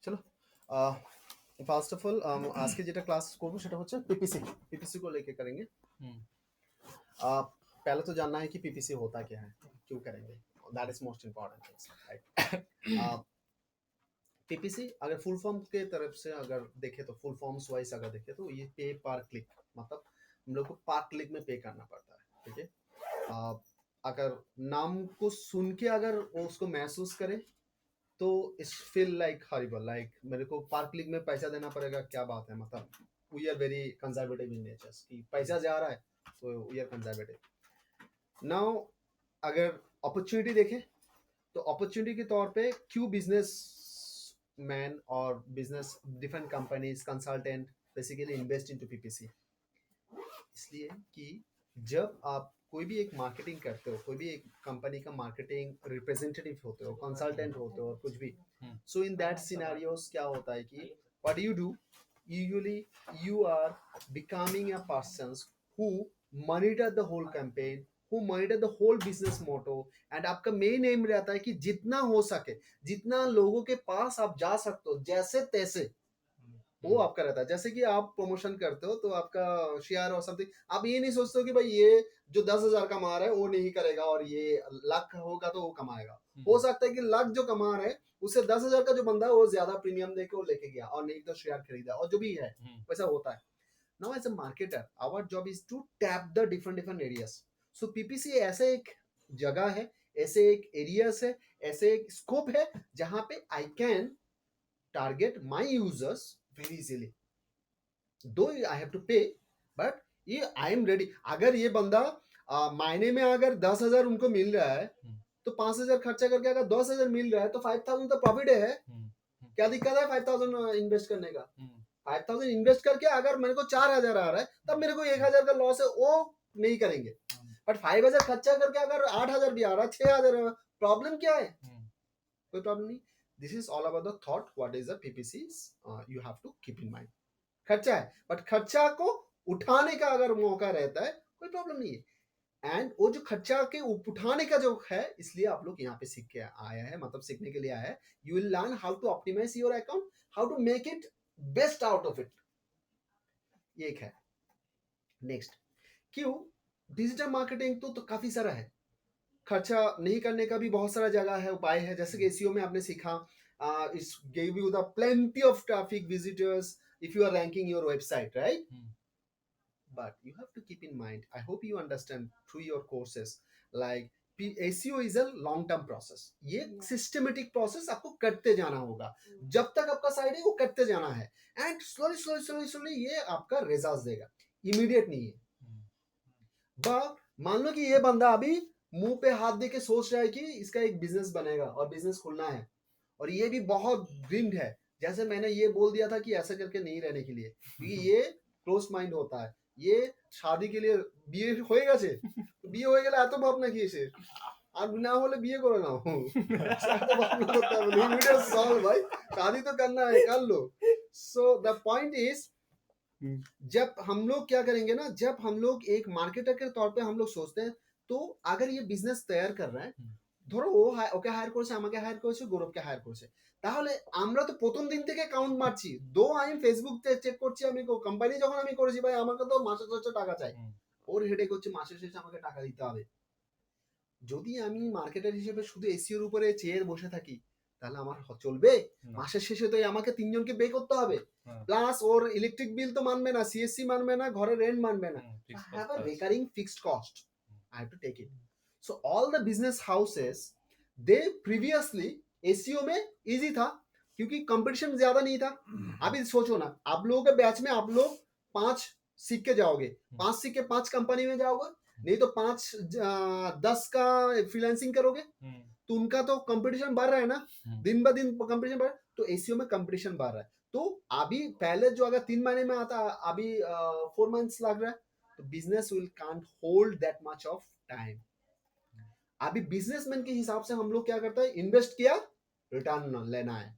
চলো first of all আজকে যেটা ক্লাस করবো সেটা হচ্ছে पीपीसी को लेके करेंगे। हम्म, पहले तो जानना है कि पीपीसी होता क्या है, क्यों करेंगे, that is most important things, right. PPC अगर फुल फॉर्म के तरफ से अगर देखे तो फुल फॉर्म्स वाइज अगर देखे तो ये पे पर क्लिक, मतलब हम लोग को पर क्लिक में पे करना पड़ता है, ठीक है। अगर नाम को सुन के अगर वो उसको महसूस करे तो it's feel like horrible, like मेरे को पर क्लिक में पैसा देना पड़ेगा, क्या बात है, मतलब we are very conservative in nature कि पैसा जा रहा है तो वी आर कंजर्वेटिव। नाउ अगर अपॉर्चुनिटी देखें तो अपॉर्चुनिटी के तौर पे क्यों बिजनेस मैन और business different companies consultant basically invest into PPC, इसलिए कि जब आप कोई भी एक मार्केटिंग करते हो, कोई भी एक कंपनी का मार्केटिंग रिप्रेजेंटेटिव होते हो, कंसल्टेंट होते हो और कुछ भी, सो इन दैट सिनेरियोस क्या होता है कि what you do usually you are becoming a person who monitor the whole campaign, who monitor the whole business motto, and आपका मेन एम रहता है कि जितना हो सके, जितना लोगों के पास आप जा सकते हो जैसे तैसे, वो आपका रहता है। जैसे कि आप प्रमोशन करते हो तो आपका शेयर और समथिंग, आप ये नहीं सोचते हो कि भाई ये जो 10,000 कमा रहा है वो नहीं करेगा और ये लाख होगा तो वो कमाएगा। हो सकता है कि लाख जो कमा रहे हैं उससे 10,000 का जो बंदा है वो ज्यादा प्रीमियम देके वो लेके गया और नहीं तो शेयर खरीदा और जो भी है वैसा होता है। Now as a marketer our job is to tap the different different areas. So PPC ऐसे एक जगह है, ऐसे एक एरियाज है, ऐसे एक स्कोप है जहां पे I can target my users very easily, though I have to pay, but ये I am ready। अगर ये बंदा महीने में अगर 10,000 उनको मिल रहा है तो 5,000 खर्चा करके अगर 10,000 मिल रहा है तो 5,000 तो प्रॉफिट है। क्या दिक्कत है 5,000 इन्वेस्ट करने का? 5,000 इन्वेस्ट करके अगर मेरे को 4,000 आ रहा है तब मेरे को 1,000 का लॉस है, वो नहीं करेंगे। बट 5,000 खर्चा करके अगर 8,000 भी आ रहा है, 6,000 आ रहा है, प्रॉब्लम क्या है? कोई प्रॉब्लम नहीं। This is all about the thought what is the PPC, you have to keep in mind. खर्चा है बट खर्चा को उठाने का अगर मौका रहता है कोई प्रॉब्लम नहीं है। एंड वो जो खर्चा के उठाने का जो है, इसलिए आप लोग यहाँ पे सीख के आया है, मतलब सीखने के लिए आया है। You will learn how to optimise your account, how to make it best out of it, ये एक है। नेक्स्ट, क्यों डिजिटल मार्केटिंग तो काफी सारा है, खर्चा नहीं करने का भी बहुत सारा जगह है, उपाय है। जैसे कि एसईओ में आपने सीखा, it's give you the plenty of traffic visitors if you are ranking your website, right? But you have to keep in mind, I hope you understand through your courses, like SEO is a long term process। ये systematic process आपको करते जाना होगा, जब तक आपका side है वो करते जाना है, and slowly slowly slowly slowly ये आपका रिजल्ट देगा, इमीडिएट नहीं है। बट मान लो कि ये बंदा अभी मुंह पे हाथ दे के सोच रहा है कि इसका एक बिजनेस बनेगा और बिजनेस खुलना है, और ये भी बहुत ड्रीम्ड है, जैसे मैंने ये बोल दिया था कि ऐसा करके नहीं रहने के लिए, क्योंकि ये क्लोज माइंड होता है। ये शादी के लिए বিয়ে হয়ে গেছে, বিয়ে হয়ে গেলে এত ভাবনা কি এসে, আর না হলে বিয়ে করে নাও, এত ভাবনা করতে হবে না, ইমিডিয়েট সলভ ভাই, शादी तो करना है कर लो। सो द पॉइंट इज, जब हम लोग क्या करेंगे ना, जब हम लोग एक मार्केटर के तौर पे हम लोग सोचते हैं, तो अगर ये बिजनेस तैयार कर रहा है, ধরো ও ওকে হায়ার করেছে, আমাকে হায়ার করেছে, গৌরবকে হায়ার করেছে, তাহলে আমরা তো প্রথম দিন থেকে কাউন্ট মারছি, দো আমি ফেসবুক চেক করছি, আমি কোম্পানি যখন আমি করেছি ভাই আমাকে তো মাসে শেষে টাকা চাই, ওর হেডেক হচ্ছে মাসের শেষে আমাকে টাকা দিতে হবে। যদি আমি মার্কেটার হিসেবে শুধু এসিওর উপরে চেয়ে বসে থাকি তাহলে আমার চলবে? মাসের শেষে তো আমাকে তিনজনকে পে করতে হবে, প্লাস ওর ইলেকট্রিক বিল তো মানবে না, সিএসসি মানবে না, ঘরের রেন্ট মানবে না, have a recurring fixed cost, I have to take it. So all the business houses they previously एसीओ में इजी था क्योंकि कंपटीशन ज्यादा नहीं था। अभी सोचो ना, आप लोगों के बैच में आप लोग 5 सीख के जाओगे, 5 सीख के 5 कंपनी में जाओगे, नहीं तो 5-10 का फ्रीलांसिंग करोगे, तो उनका तो कंपटीशन बढ़ रहा है ना, दिन ब दिन कंपटीशन बढ़, तो एसीओ में कंपटीशन बढ़ रहा है। तो अभी पहले जो अगर 3 महीने में आता, अभी 4 मंथ्स लग रहा है, तो business will can't hold that much of time. अभी बिजनेसमैन के हिसाब से हम लोग क्या करते हैं, इन्वेस्ट किया रिटर्न लेना है।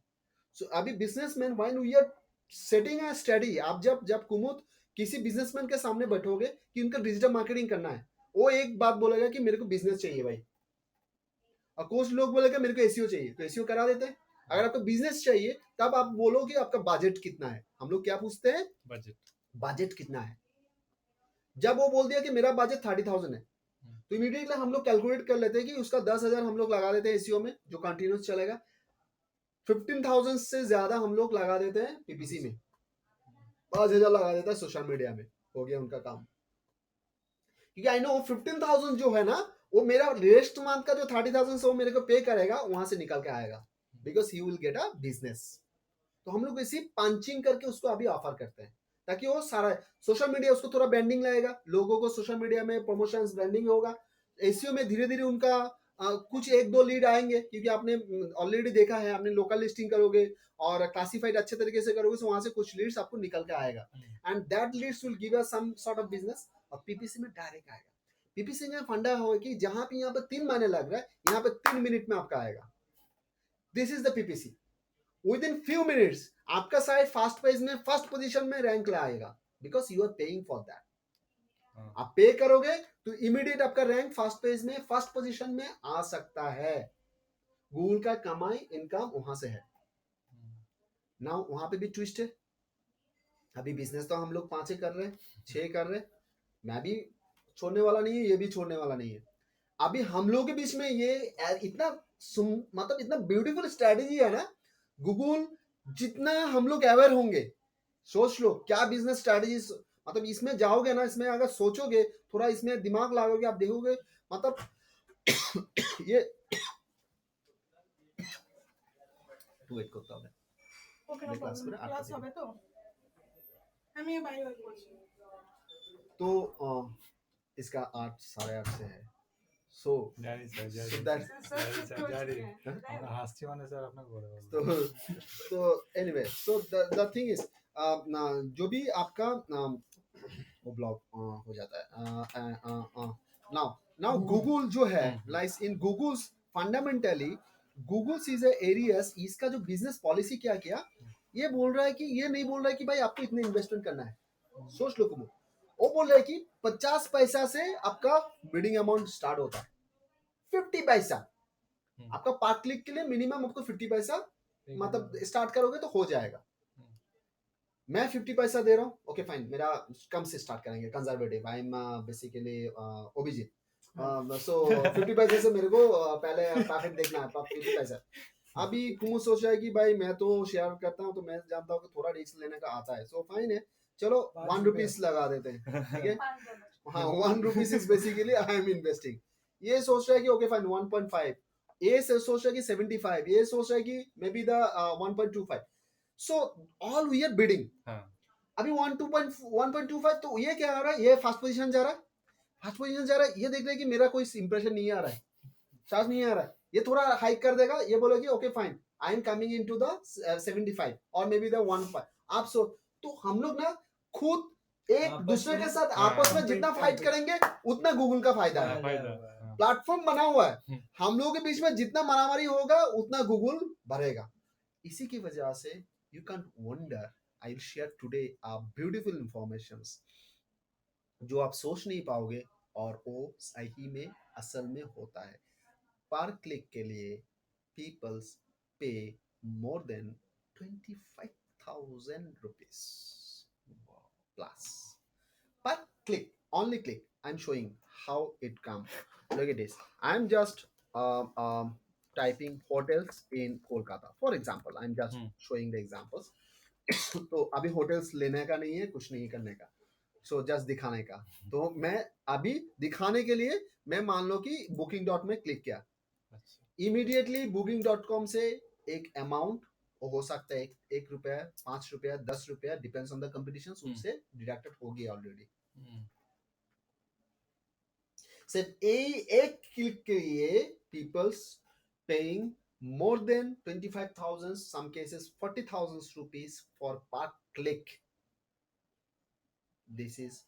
सो अभी businessman when we are setting a study, आप जब जब कुमुद किसी बिजनेसमैन के सामने बैठोगे कि उनका डिजिटल मार्केटिंग करना है, वो एक बात बोलेगा कि मेरे को बिजनेस चाहिए भाई, और कुछ लोग बोलेगा मेरे को एसीओ चाहिए, तो एसीओ करा देते हैं, अगर आपको बिजनेस चाहिए तब आप बोलो कि आपका बजट कितना है। हम लोग क्या पूछते हैं? बजट कितना है। जब वो बोल दिया कि मेरा बजट 30,000 है, तो इमीडिएटली हम लोग कैलकुलेट कर लेते हैं कि उसका 10,000 हम लोग लगा देते हैं एसईओ में, जो कंटिन्यूस चलेगा। 15,000 से ज्यादा हम लोग लगा देते हैं पीपीसी में, 5,000 लगा देता है सोशल मीडिया में, हो गया उनका काम। क्योंकि आई नो 15,000 जो है ना, वो मेरा नेक्स्ट मंथ का जो 30,000 से वो मेरे को पे करेगा, वहां से निकल के आएगा, because he will get a business. तो हम लोग इसी पंचिंग करके उसको अभी ऑफर करते हैं, ताकि वो सारा सोशल मीडिया उसको थोड़ा ब्रांडिंग लगेगा, लोगों को सोशल मीडिया में प्रमोशन ब्रांडिंग होगा। एसईओ में धीरे धीरे उनका कुछ एक दो लीड आएंगे, क्योंकि आपने ऑलरेडी देखा है, आपने लोकल लिस्टिंग करोगे और क्लासिफाइड अच्छे तरीके से करोगे, तो वहां से कुछ लीड्स आपको निकल के आएगा, and that leads will give us some sort of business, और पीपीसी में डायरेक्ट आएगा। पीपीसी में फंडा हो कि जहां पे यहाँ पे 3 महीने लग रहा है, यहाँ पे 3 मिनट में आपका आएगा। This is the PPC. Within few minutes आपका साइट फास्ट पेज में फर्स्ट पोजीशन में रैंक लाएगा, because you are paying for that. आप पे करोगे तो इमीडिएट आपका रैंक फास्ट पेज में फर्स्ट पोजीशन में आ सकता है। गूगल का कमाई इनकम वहां से है ना। वहां पे भी ट्विस्ट है। अभी बिजनेस तो हम लोग 5 कर रहे हैं, 6 कर रहे हैं, मैं भी छोड़ने वाला नहीं है, ये भी छोड़ने वाला नहीं है। अभी हम लोग के बीच में ये इतना मतलब इतना ब्यूटीफुल स्ट्रेटेजी है ना। गूगल जितना हम लोग अवेयर होंगे, सोच लो क्या बिजनेस स्ट्रेटेजी, मतलब इसमें जाओगे ना, इसमें अगर सोचोगे थोड़ा, इसमें दिमाग लगाओगे, आप देखोगे मतलब ये ওয়েট করতে হবে, ওখানে ক্লাস করে 8টা ক্লাস থেকে। হবে তো আমি বাইরে ওয়েট করছি। तो इसका 8 8:30 से है। सो জানি স্যার জানি so that জানি হ্যাঁ? আমরা হাসছি মানে স্যার আপনাকে বলে বলবো। तो anyway, so the thing is जो भी आपका वो ब्लॉक हो जाता है। नाउ नाउ गूगल जो है, like in Google's fundamentally Google's is a areas, इसका जो बिजनेस पॉलिसी क्या किया, ये बोल रहा है कि ये नहीं बोल रहा है कि भाई आपको इतने इन्वेस्टमेंट करना है। सोच लो तुम, वो बोल रहा है कि 50 पैसा से आपका बिडिंग अमाउंट स्टार्ट होता है, 50 पैसा आपका पर क्लिक के लिए मिनिमम आपको 50 पैसा मतलब स्टार्ट करोगे तो हो जाएगा। मैं 50 पैसा दे रहा हूँ, ओके फाइन, मेरा कम से स्टार्ट करेंगे, conservative, I am basically OBG, so 50 पैसे से मेरे को पहले प्रॉफिट देखना है, 50 पैसा। अभी कुमु सोच रहा है कि भाई मैं तो शेयर करता हूँ, तो मैं जानता हूँ कि थोड़ा रिस्क लेने का आता है, सो फाइन है, चलो 1 रुपीज लगा देते हैं, ठीक है। हाँ, 1 rupees is basically I am investing. ये सोच रहा है कि ओके फाइन 1.5, ये सोच रहा है कि 75, ये सोच रहा है कि may be the 1.25, so all we are bidding. अभी 1.25, तो ये क्या आ रहा है, ये फर्स्ट पोजीशन जा रहा है, फर्स्ट पोजीशन जा रहा है, ये देख रहे हैं कि मेरा कोई इंप्रेशन नहीं आ रहा है, चार्ज नहीं आ रहा है, ये थोड़ा हाइक कर देगा, ये बोलेगी okay fine I am coming into the 75 और मे बी द 1.5। आप सो तो हम लोग ना खुद एक दूसरे के साथ आपस में जितना फाइट करेंगे उतना गूगल का फायदा है। प्लेटफॉर्म बना हुआ है, हम लोगों के बीच में जितना मारामारी होगा उतना गूगल भरेगा। इसी की वजह से you can wonder, I will share today beautiful informations जो आप सोच नहीं पाओगे, और वो सही में असल में होता है। पर क्लिक के लिए पीपल्स पे more than 25,000 rupees plus per click, only click. I'm showing how it comes. Look at this, I'm just typing hotels in Kolkata for example, I'm just showing the examples. तो अभी hotels लेने का नहीं है, कुछ नहीं करने का, सो जस्ट दिखाने का। तो मैं अभी दिखाने के लिए मैं मान लो कि booking.com में क्लिक किया, इमीडिएटली booking.com से एक अमाउंट हो सकता है 1 रुपया, 5 रुपया, 10 रुपया, डिपेंड्स ऑन द कंपटीशन, उनसे डिडक्टेड हो गया ऑलरेडी। सिर्फ एक क्लिक के लिए peoples paying more than 25,000, some cases 40,000 rupees for per click. This is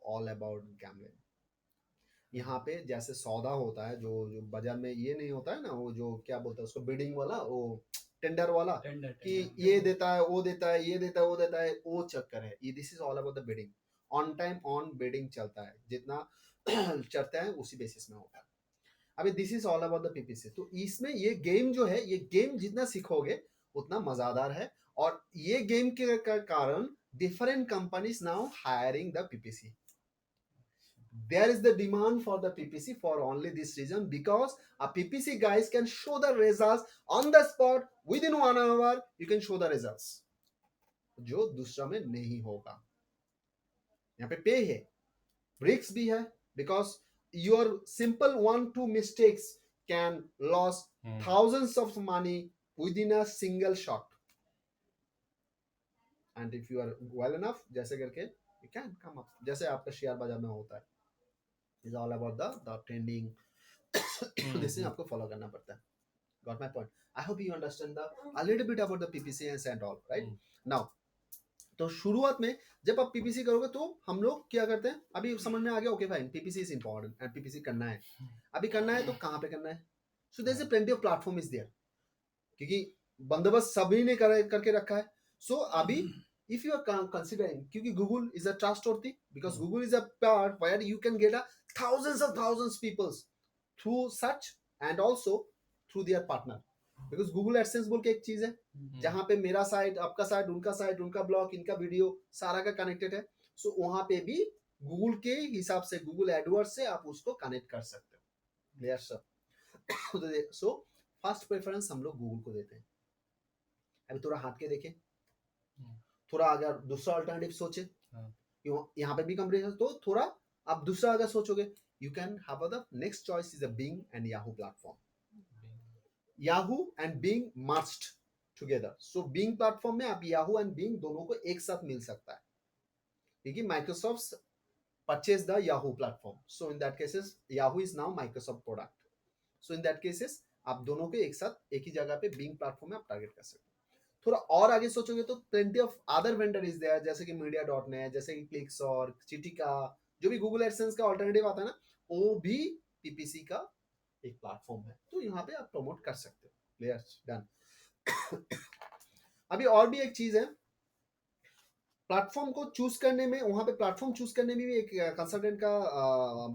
all about gambling. यहाँ पे जैसे सौदा होता है, जो बाजार में ये नहीं होता है ना, वो जो क्या बोलते हैं उसको, बिडिंग वाला, वो टेंडर वाला, कि ये देता है, वो देता है, ये देता है, वो देता है, वो चक्कर है ये। This is all about the bidding, on time on bidding चलता है, जितना चलता है उसी बेसिस में होता है। अभी this is all about the PPC. तो इसमें ये गेम जो है, ये गेम जितना सीखोगे उतना मजादार है, और ये गेम के कारण different companies now hiring the PPC. There is the demand for the PPC for only this reason, because a PPC guys can show the results on the spot within 1 hour. You can show the results, जो दूसरा में नहीं होगा। यहाँ पे पे है, breaks भी है, because your simple 1-2 mistakes can lose thousands of money within a single shot. And if you are well enough, जैसे करके you can come up, जैसे आपका शेयर बाजार में होता है। Is all about the trending. This thing आपको follow करना पड़ता है। Got my point? I hope you understand a little bit about the PPC and all, right? Now, तो शुरुआत में जब आप PPC करोगे तो हम लोग क्या करते हैं, अभी समझ में आ गया, okay fine, PPC is important and PPC करना है। अभी करना है तो कहाँ पे करना है? So there is a plenty of platform is there, क्योंकि बंदोबस्त सभी ने करके रखा है। So अभी if you are considering, क्योंकि Google is a trustworthy, because Google is a part where you can get a thousands people through such and also through their partner, because Google AdSense बोल के एक चीज है जहाँ पे मेरा साइट, आपका साइट, उनका ब्लॉग, इनका वीडियो सारा का कनेक्टेड है। सो वहां पे भी Google के हिसाब से, Google AdWords से आप उसको कनेक्ट कर सकते हो। Clear sir? So first preference हम लोग Google को देते हैं। अभी थोड़ा हट के देखें, थोड़ा अगर दूसरा अल्टरनेटिव सोचे, यहाँ पे भी कंपटीशन, तो थोड़ा आप दूसरा अगर सोचोगे, you can have the next choice is a Bing and Yahoo platform. Yahoo and Bing merged together. So Bing platform में आप Yahoo and Bing दोनों को एक साथ मिल सकता है, क्योंकि Microsoft purchased the Yahoo platform. So in that cases Yahoo is now Microsoft product. So in that cases आप दोनों को एक साथ एक ही जगह पे Bing platform में आप टारगेट कर सकते हो। थोड़ा और आगे सोचोगे तो plenty of other vendor is there, जैसे कि media.net, जैसे कि Clicksource, Chitika, जो भी Google AdSense का ऑल्टरनेटिव आता है ना, वो भी पीपीसी का एक प्लेटफॉर्म है, तो यहाँ पे आप प्रमोट कर सकते हो। क्लियर? डन। अभी और भी एक चीज है, प्लेटफॉर्म को चूज करने में, वहां पे प्लेटफॉर्म चूज करने में भी एक कंसल्टेंट का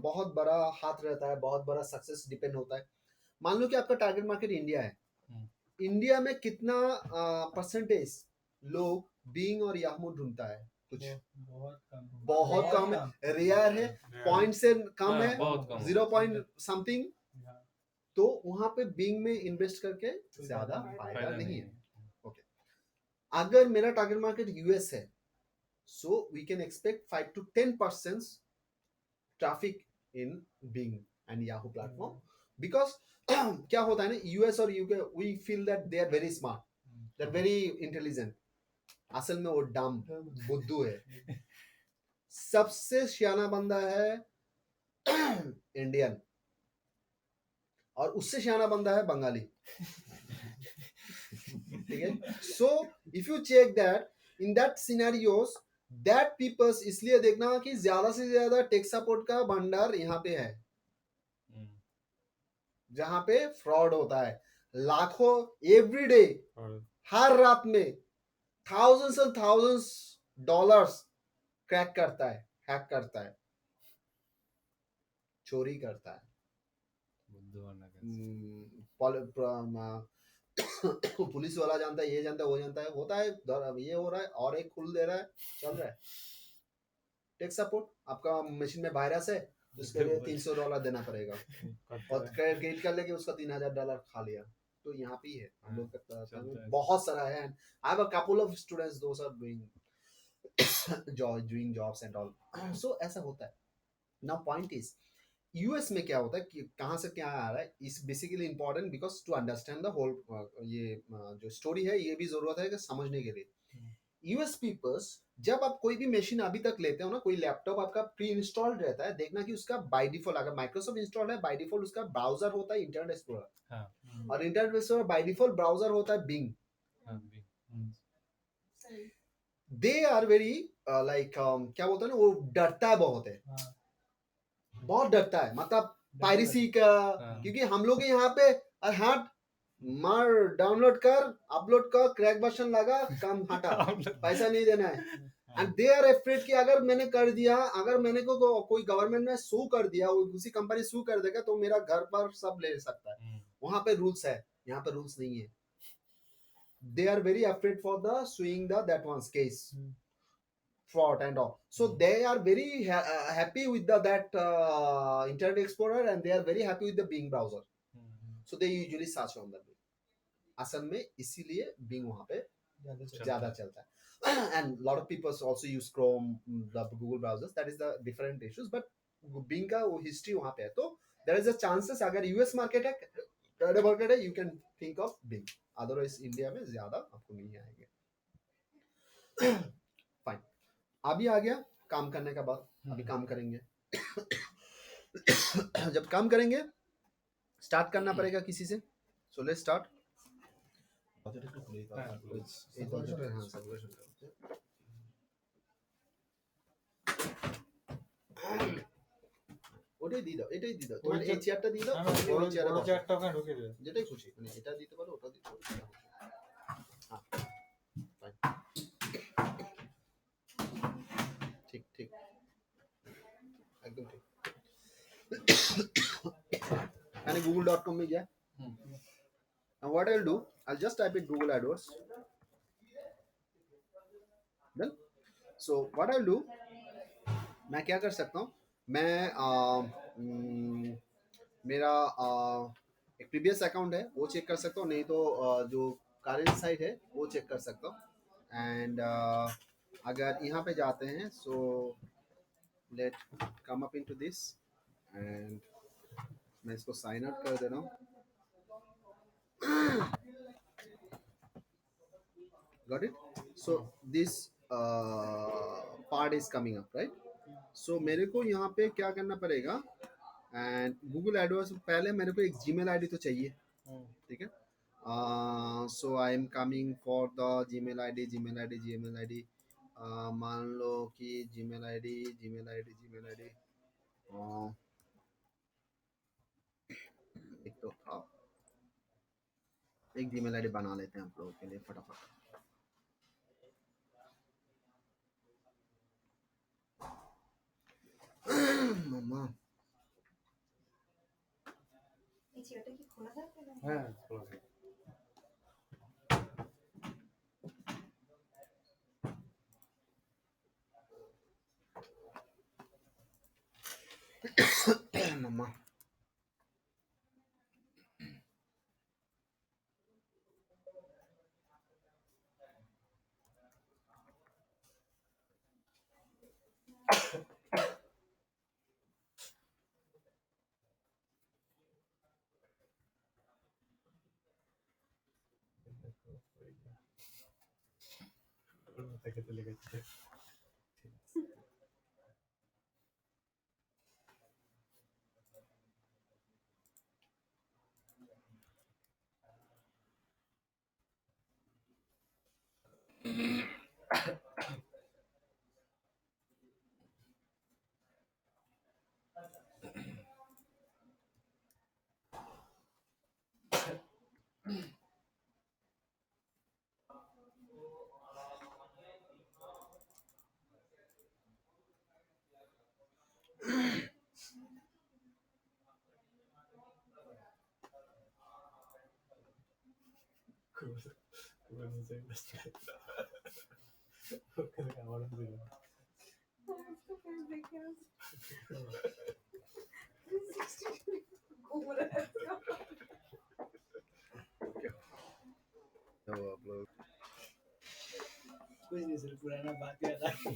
बहुत बड़ा हाथ रहता है, बहुत बड़ा सक्सेस डिपेंड होता है। मान लो कि आपका टारगेट मार्केट इंडिया है, इंडिया में कितना परसेंटेज लोग बिंग और याहू ढूंढता है? कुछ बहुत कम है, रेयर है, पॉइंट से कम है, 0 पॉइंट समथिंग। तो वहां पे बिंग में इन्वेस्ट करके ज्यादा फायदा नहीं है। ओके, अगर मेरा टारगेट मार्केट यूएस है, so we can expect 5 to 10% traffic in Bing and Yahoo platform, because क्या होता है ना, यूएस और UK, we feel that they are very smart, they are very intelligent. असल में वो डम बुद्धू है। सबसे सियाना बंदा है इंडियन, और उससे सियाना बंदा है बंगाली। ठीक है? So if you check that in that scenarios, that peoples, इसलिए देखना कि ज्यादा से ज्यादा टेक सपोर्ट का भंडार यहाँ पे है, जहां पे फ्रॉड होता है लाखों एवरीडे, हर रात में thousands and thousands dollars crack करता है, हैक करता है, चोरी करता है। पुलिस वाला जानता है, ये जानता है, वो जानता है, होता है, ये हो रहा है, और एक खुल दे रहा है, चल रहा है। टेक सपोर्ट, आपका मशीन में वायरस है, उसके लिए $300 देना पड़ेगा, और क्रेडिट कर लेके उसका $3000 खा लिया। तो यहाँ पे है, हम लोग करता है, बहुत सारा है। I have a couple of students, those are doing jobs and all. So ऐसा होता है। नाउ पॉइंट इज, यूएस में क्या होता है कि कहाँ से क्या आ रहा है, is basically important, because to understand the whole, ये जो स्टोरी है, ये भी जरूरत है कि समझने के लिए। यूएस पीपल्स, जब आप कोई भी मशीन अभी तक लेते हो ना, कोई लैपटॉप आपका प्री इंस्टॉल्ड रहता है, देखना कि उसका बाय डिफॉल्ट, अगर माइक्रोसॉफ्ट इंस्टॉल्ड है, बाय डिफॉल्ट उसका ब्राउजर होता है इंटरनेट एक्सप्लोरर, और Internet Explorer by default browser होता है Bing. They are very like, क्या बोलते हैं ना, वो डरता है, बहुत है, बहुत डरता है, मतलब पायरेसी का, क्योंकि हम लोग यहाँ पे हट मार, डाउनलोड कर, अपलोड कर, क्रैक वर्जन लगा, काम हटा, पैसा नहीं देना है। एंड दे आर अफ्रेड कि अगर मैंने कर दिया, अगर मैंने को कोई गवर्नमेंट ने सू कर दिया, उसी कंपनी सू कर देगा तो मेरा घर पर सब ले सकता है। वहां पे रूल्स है, यहाँ पे रूल्स नहीं है। They are very afraid for the suing the that once case fraud and all. So they are very happy with the that Internet Explorer, and they are very happy with the Bing browser. So they usually search on the Bing. असल में इसीलिए Bing वहाँ पे ज़्यादा चलता है। And lot of people also use Chrome, the Google browsers. That is the different issues. But Bing का वो history वहाँ पे है, तो there is a chances अगर US market है, Canada market है, you can think of Bing. Otherwise India में ज़्यादा आपको नहीं आएंगे। Fine. अभी आ गया काम करने का बाद, अभी काम करेंगे। जब काम करेंगे स्टार्ट करना पड़ेगा किसी से। So let's start. ওটাই দিয়ে দাও, এটাই দিয়ে দাও, তোমার এই চেয়ারটা দিয়ে দাও, ওই চেয়ারে বসো, চেয়ারটা ওখানে ঢুকে দিও। যেটাই খুশি, মানে এটা দিতে পারো, ওটা দিতে পারো। হ্যাঁ, fine. ঠিক ঠিক, एकदम ठीक। मैंने google.com में गया। And what I'll do, I'll just type in Google AdWords. Then, so what I'll do, मैं क्या कर सकता हूँ, मैं मेरा एक प्रीवियस अकाउंट है वो चेक कर सकता हूँ, नहीं तो जो करेंट साइट है वो चेक कर सकता हूँ। एंड अगर यहाँ पे जाते हैं, so let come up into this, and मैं इसको साइन आउट कर दे रहा हूँ। Got it? So this part is coming up, right? So मेरे को यहाँ पे क्या करना पड़ेगा, एंड गूगल एडवर्ड्स पहले मेरे को एक जीमेल आईडी तो चाहिए, ठीक है। So I am coming for the Gmail ID. मान लो कि जीमेल आईडी एक तो था, एक जीमेल आईडी बना लेते हैं आप लोगों के लिए फटाफट। मम्मा এই চেয়ারটা কি খোলা থাকবে না? হ্যাঁ খোলা থাকে। मम्मा খোলা থাকে তো লেগেছে। उसको फिर देखे घूम रहा है तो आप लोग कुछ नहीं सर, पुराना बात याद आ गई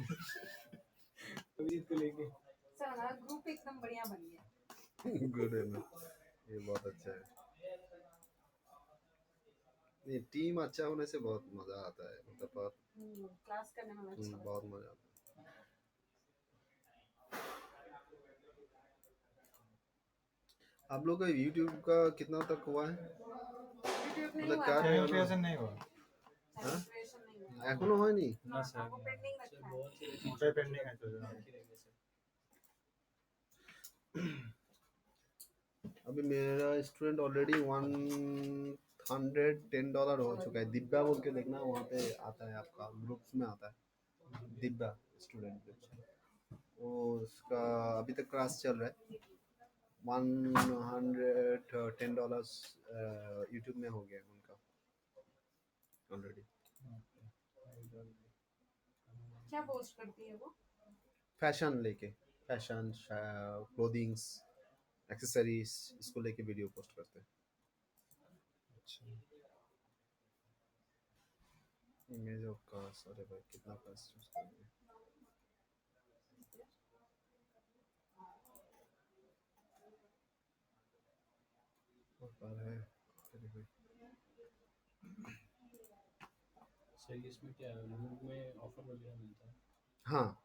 अभिजीत को लेके। सर हमारा ग्रुप एकदम बढ़िया बन गया। गुड है ना, ये बहुत अच्छा है। ये टीम अच्छा होने से बहुत मजा आता है, मतलब क्लास करने में अच्छा बहुत मजा आता है। आप लोग का YouTube का कितना तक हुआ है? YouTube नहीं मतलब हुआ क्या है, Verification नहीं हुआ। registration नहीं हुआ है। এখনো হয়নি? না স্যার, वो पेंडिंग रखा है। ওটাই পেন্ডিং আছে। अभी मेरा स्टूडेंट ऑलरेडी $110 हो चुका है। दिव्या बोल के देखना, वहाँ पे आता है, आपका ग्रुप्स में आता है। दिब्या स्टूडेंट, वो उसका अभी तक क्लास चल रहा है। $110 यूट्यूब में हो गया उनका ऑलरेडी। क्या पोस्ट करती है वो? फैशन लेके, फैशन, क्लोथिंग्स, एक्सेसरीज, इसको लेके वीडियो पोस्ट करते हैं। इमेज ऑफ कार्स, अरे भाई कितना कार्स चूज करेंगे। और कार है, अरे भाई सही, इसमें क्या है, लूप में ऑफर वगैरह मिलता है हाँ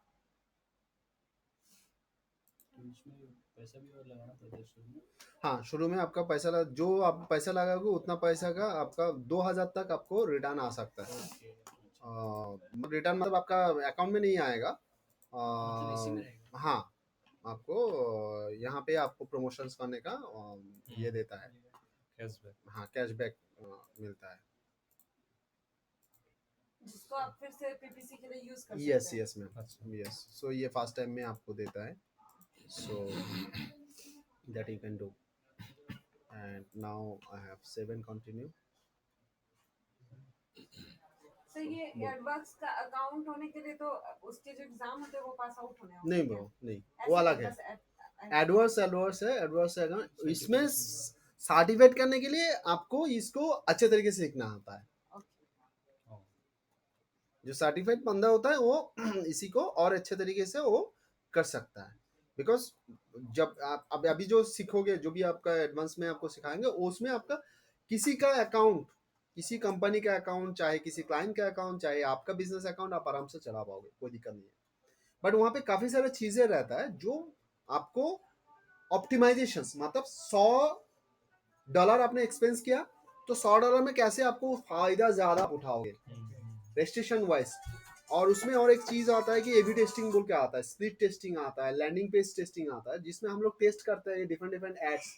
तो इसमें पैसा भी और लगाना पड़ता है शुरू में? हाँ, शुरू में आपका पैसा जो आप पैसा लगाओगे उतना पैसा का आपका 2000 तक आपको रिटर्न आ सकता है। ओके, अच्छा, रिटर्न मतलब आपका अकाउंट में नहीं आएगा। मतलब इसी में रहेगा। हाँ, आपको यहाँ पे आपको प्रमोशंस करने का ये देता है, कैशबैक। हाँ कैशबैक मिलता है। जिसको आप फिर से पीपीसी के लिए यूज कर सकते यस हैं। यस मैम, अच्छा। यस। सो ये फर्स्ट टाइम में आपको देता है, so that you can do. And now I have 7 continue. Sir ये एडवर्क्स का अकाउंट होने के लिए तो उसके जो एग्जाम होते हैं वो पास आउट होने होते नहीं हैं ब्रो, नहीं, क्या? वो ऐसे अलग नहीं, है। बस एडवर्स है, एडवर्स है। इसमें सर्टिफिकेट करने के लिए आपको इसको अच्छे तरीके से सीखना आता है। ओके। जो सर्टिफाइड बंदा होता है वो इसी को और अच्छे तरीके से वो कर सकता है। बिकॉज जब आप अब अभी जो सीखोगे, जो भी आपका एडवांस में आपको सिखाएंगे, उसमें आपका किसी का अकाउंट, किसी कंपनी का अकाउंट, चाहे किसी क्लाइंट का अकाउंट, चाहे आपका बिजनेस अकाउंट, आप आराम से चला पाओगे, कोई दिक्कत नहीं है। बट वहाँ पे काफी सारे चीजें रहता है जो आपको ऑप्टिमाइजेशन, मतलब $100 आपने एक्सपेंस किया तो $100 में कैसे आपको फायदा ज्यादा उठाओगे रेस्ट्रिक्शन वाइज। और उसमें और एक चीज आता है कि एबी टेस्टिंग बोल के आता है, स्प्लिट टेस्टिंग आता है, लैंडिंग पेज टेस्टिंग आता है, जिसमें हम लोग टेस्ट करते हैं डिफरेंट डिफरेंट एड्स।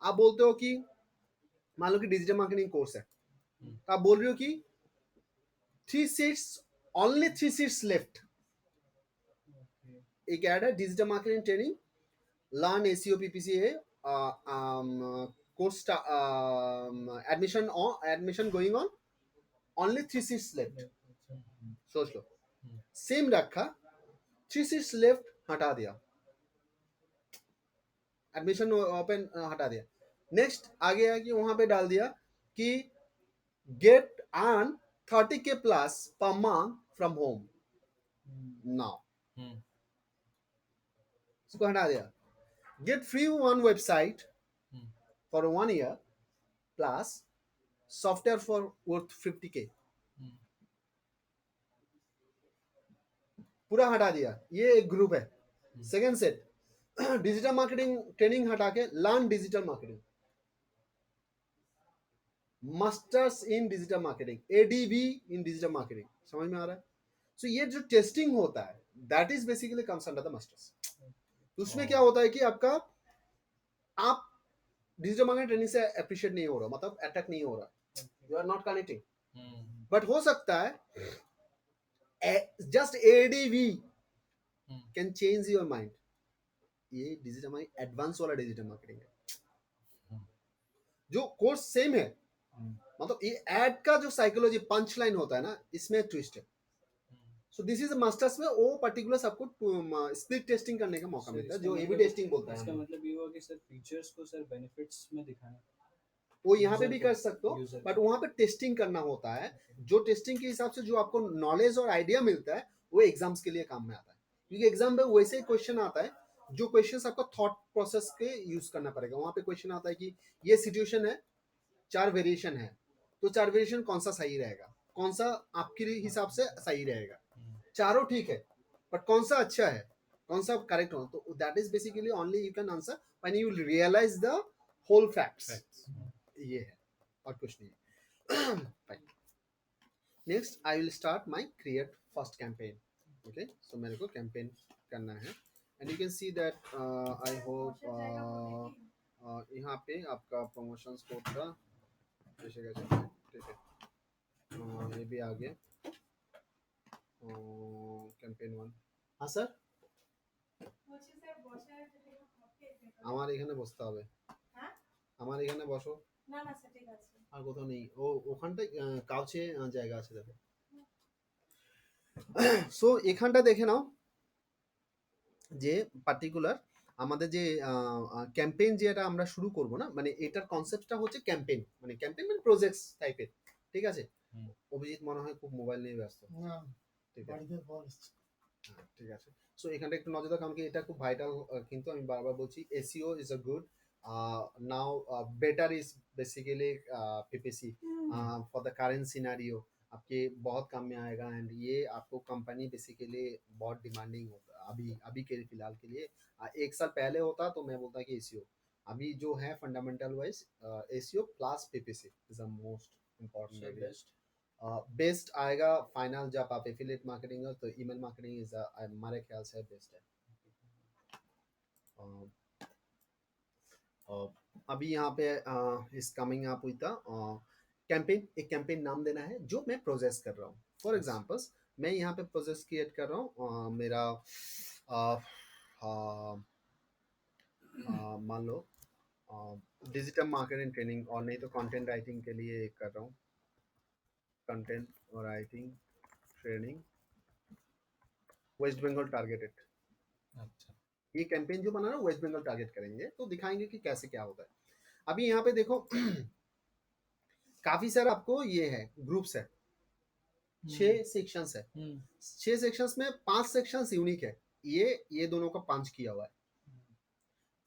आप बोलते हो कि मान लो कि डिजिटल मार्केटिंग कोर्स है, तो आप बोल रहे हो कि 3 सीट्स, ओनली 3 सीट्स लेफ्ट। एक ऐड है, digital marketing training learn SEO PPC है, course admission going on, only 3 seats left. सोच लो, सेम रखा, 3 सीट्स लेफ्ट हटा दिया, एडमिशन ओपन हटा दिया। नेक्स्ट आगे है कि वहां पे डाल दिया कि get earn 30K plus per month from home now, इसको हटा दिया। Get free one website for 1 year plus software for worth 50K, पूरा हटा दिया। ये एक ग्रुप है। Second set, digital marketing training हटा के learn digital marketing, masters in digital marketing, ADB in digital marketing. समझ में आ रहा है? सो ये जो टेस्टिंग होता है that is basically comes under the masters. उसमें क्या होता है कि आपका आप डिजिटल मार्केटिंग ट्रेनिंग से अप्रिशिएट नहीं हो रहा, मतलब अटैक नहीं हो रहा, you are not connecting. But हो सकता है just ADB can change your mind. ये डिजिटल मार्केटिंग एडवांस वाला डिजिटल मार्केटिंग है, जो कोर्स सेम है, मतलब ये एड का जो साइकोलॉजी पंच लाइन होता है ना, इसमें ट्विस्ट है। सो दिस इज मास्टर्स में वो पर्टिकुलर आपको स्प्लिट टेस्टिंग करने का मौका मिलता है, जो एबी टेस्टिंग बोलता है। इसका मतलब ये हुआ कि सर फीचर्स को सर बेनिफिट्स में दिखाना, वो यहाँ पे user भी को, कर सकते हो, user बट को। वहाँ पे टेस्टिंग करना होता है। जो टेस्टिंग के हिसाब से जो आपको नॉलेज और आइडिया मिलता है वो एग्जाम्स के लिए काम में आता है, क्योंकि एग्जाम में वैसे ही क्वेश्चन आता है जो क्वेश्चन आपको थॉट प्रोसेस के यूज करना पड़ेगा। वहाँ पे क्वेश्चन आता है कि ये सिचुएशन है, 4 वेरिएशन है, तो 4 वेरिएशन कौन सा सही रहेगा, कौन सा आपके हिसाब से सही रहेगा, चारों ठीक है बट कौन सा अच्छा है, कौन सा करेक्ट हो। तो that is basically only you can answer when you realize the whole facts. ये है और कुछ नहीं। Next I will start my create first campaign. Okay, so मेरे को कैंपेन करना है and you can see that I hope यहाँ पे आपका प्रमोशंस कोड का ठीक है, ये भी आ गया। ক্যাম্পেইন 1 হ্যাঁ স্যার বলছি স্যার বসার যদি হবে আমার এখানে বসতে হবে হ্যাঁ আমার এখানে বসো না না স্যার ঠিক আছে আর কোথাও নেই ও ওখানটায় কাউচে জায়গা আছে দেখো সো এখানটা দেখে নাও যে পার্টিকুলার আমাদের যে ক্যাম্পেইন যেটা আমরা শুরু করব না মানে এটার কনসেপ্টটা হচ্ছে ক্যাম্পেইন মানে প্রজেক্টস টাইপের ঠিক আছে হুম। অভিজিৎ মনে হয় খুব মোবাইল নিয়ে ব্যস্ত না ঠিক আছে বাড়িতে বস হ্যাঁ, ঠিক আছে সো এখানটা একটু নজর দাও কারণ কি এটা খুব ভাইটাল কিন্তু আমি বারবার বলছি SEO is a good now better is basically PPC for the current scenario आपके बहुत काम में आएगा एंड ये आपको कंपनी बेसिकली बहुत डिमांडिंग होता है अभी अभी के फिलहाल के लिए एक साल पहले होता तो मैं बोलता कि एसईओ अभी जो है fundamental wise SEO plus PPC is the most important best best आएगा फाइनल जब आप एफिलिएट मार्केटिंग हो तो ईमेल मार्केटिंग इज हमारे ख्याल से बेस्ट है अभी यहाँ पे इस कमिंग अप हुई था कैंपेन एक कैंपेन नाम देना है जो मैं प्रोसेस कर रहा हूँ फॉर एग्जांपल्स मैं यहाँ पे प्रोसेस क्रिएट कर रहा हूँ मेरा मान लो डिजिटल मार्केटिंग ट्रेनिंग और नहीं तो कंटेंट राइटिंग के लिए कर रहा हूँ content writing training West Bengal targeted अच्छा ये कैंपेन जो बना रहा है वेस्ट बंगाल टारगेट करेंगे तो दिखाएंगे कि कैसे क्या होता है अभी यहाँ पे देखो काफी सारा आपको ये है ग्रुप्स है 6 सेक्शंस है 6 सेक्शंस में 5 सेक्शंस यूनिक है ये दोनों का पंच किया हुआ है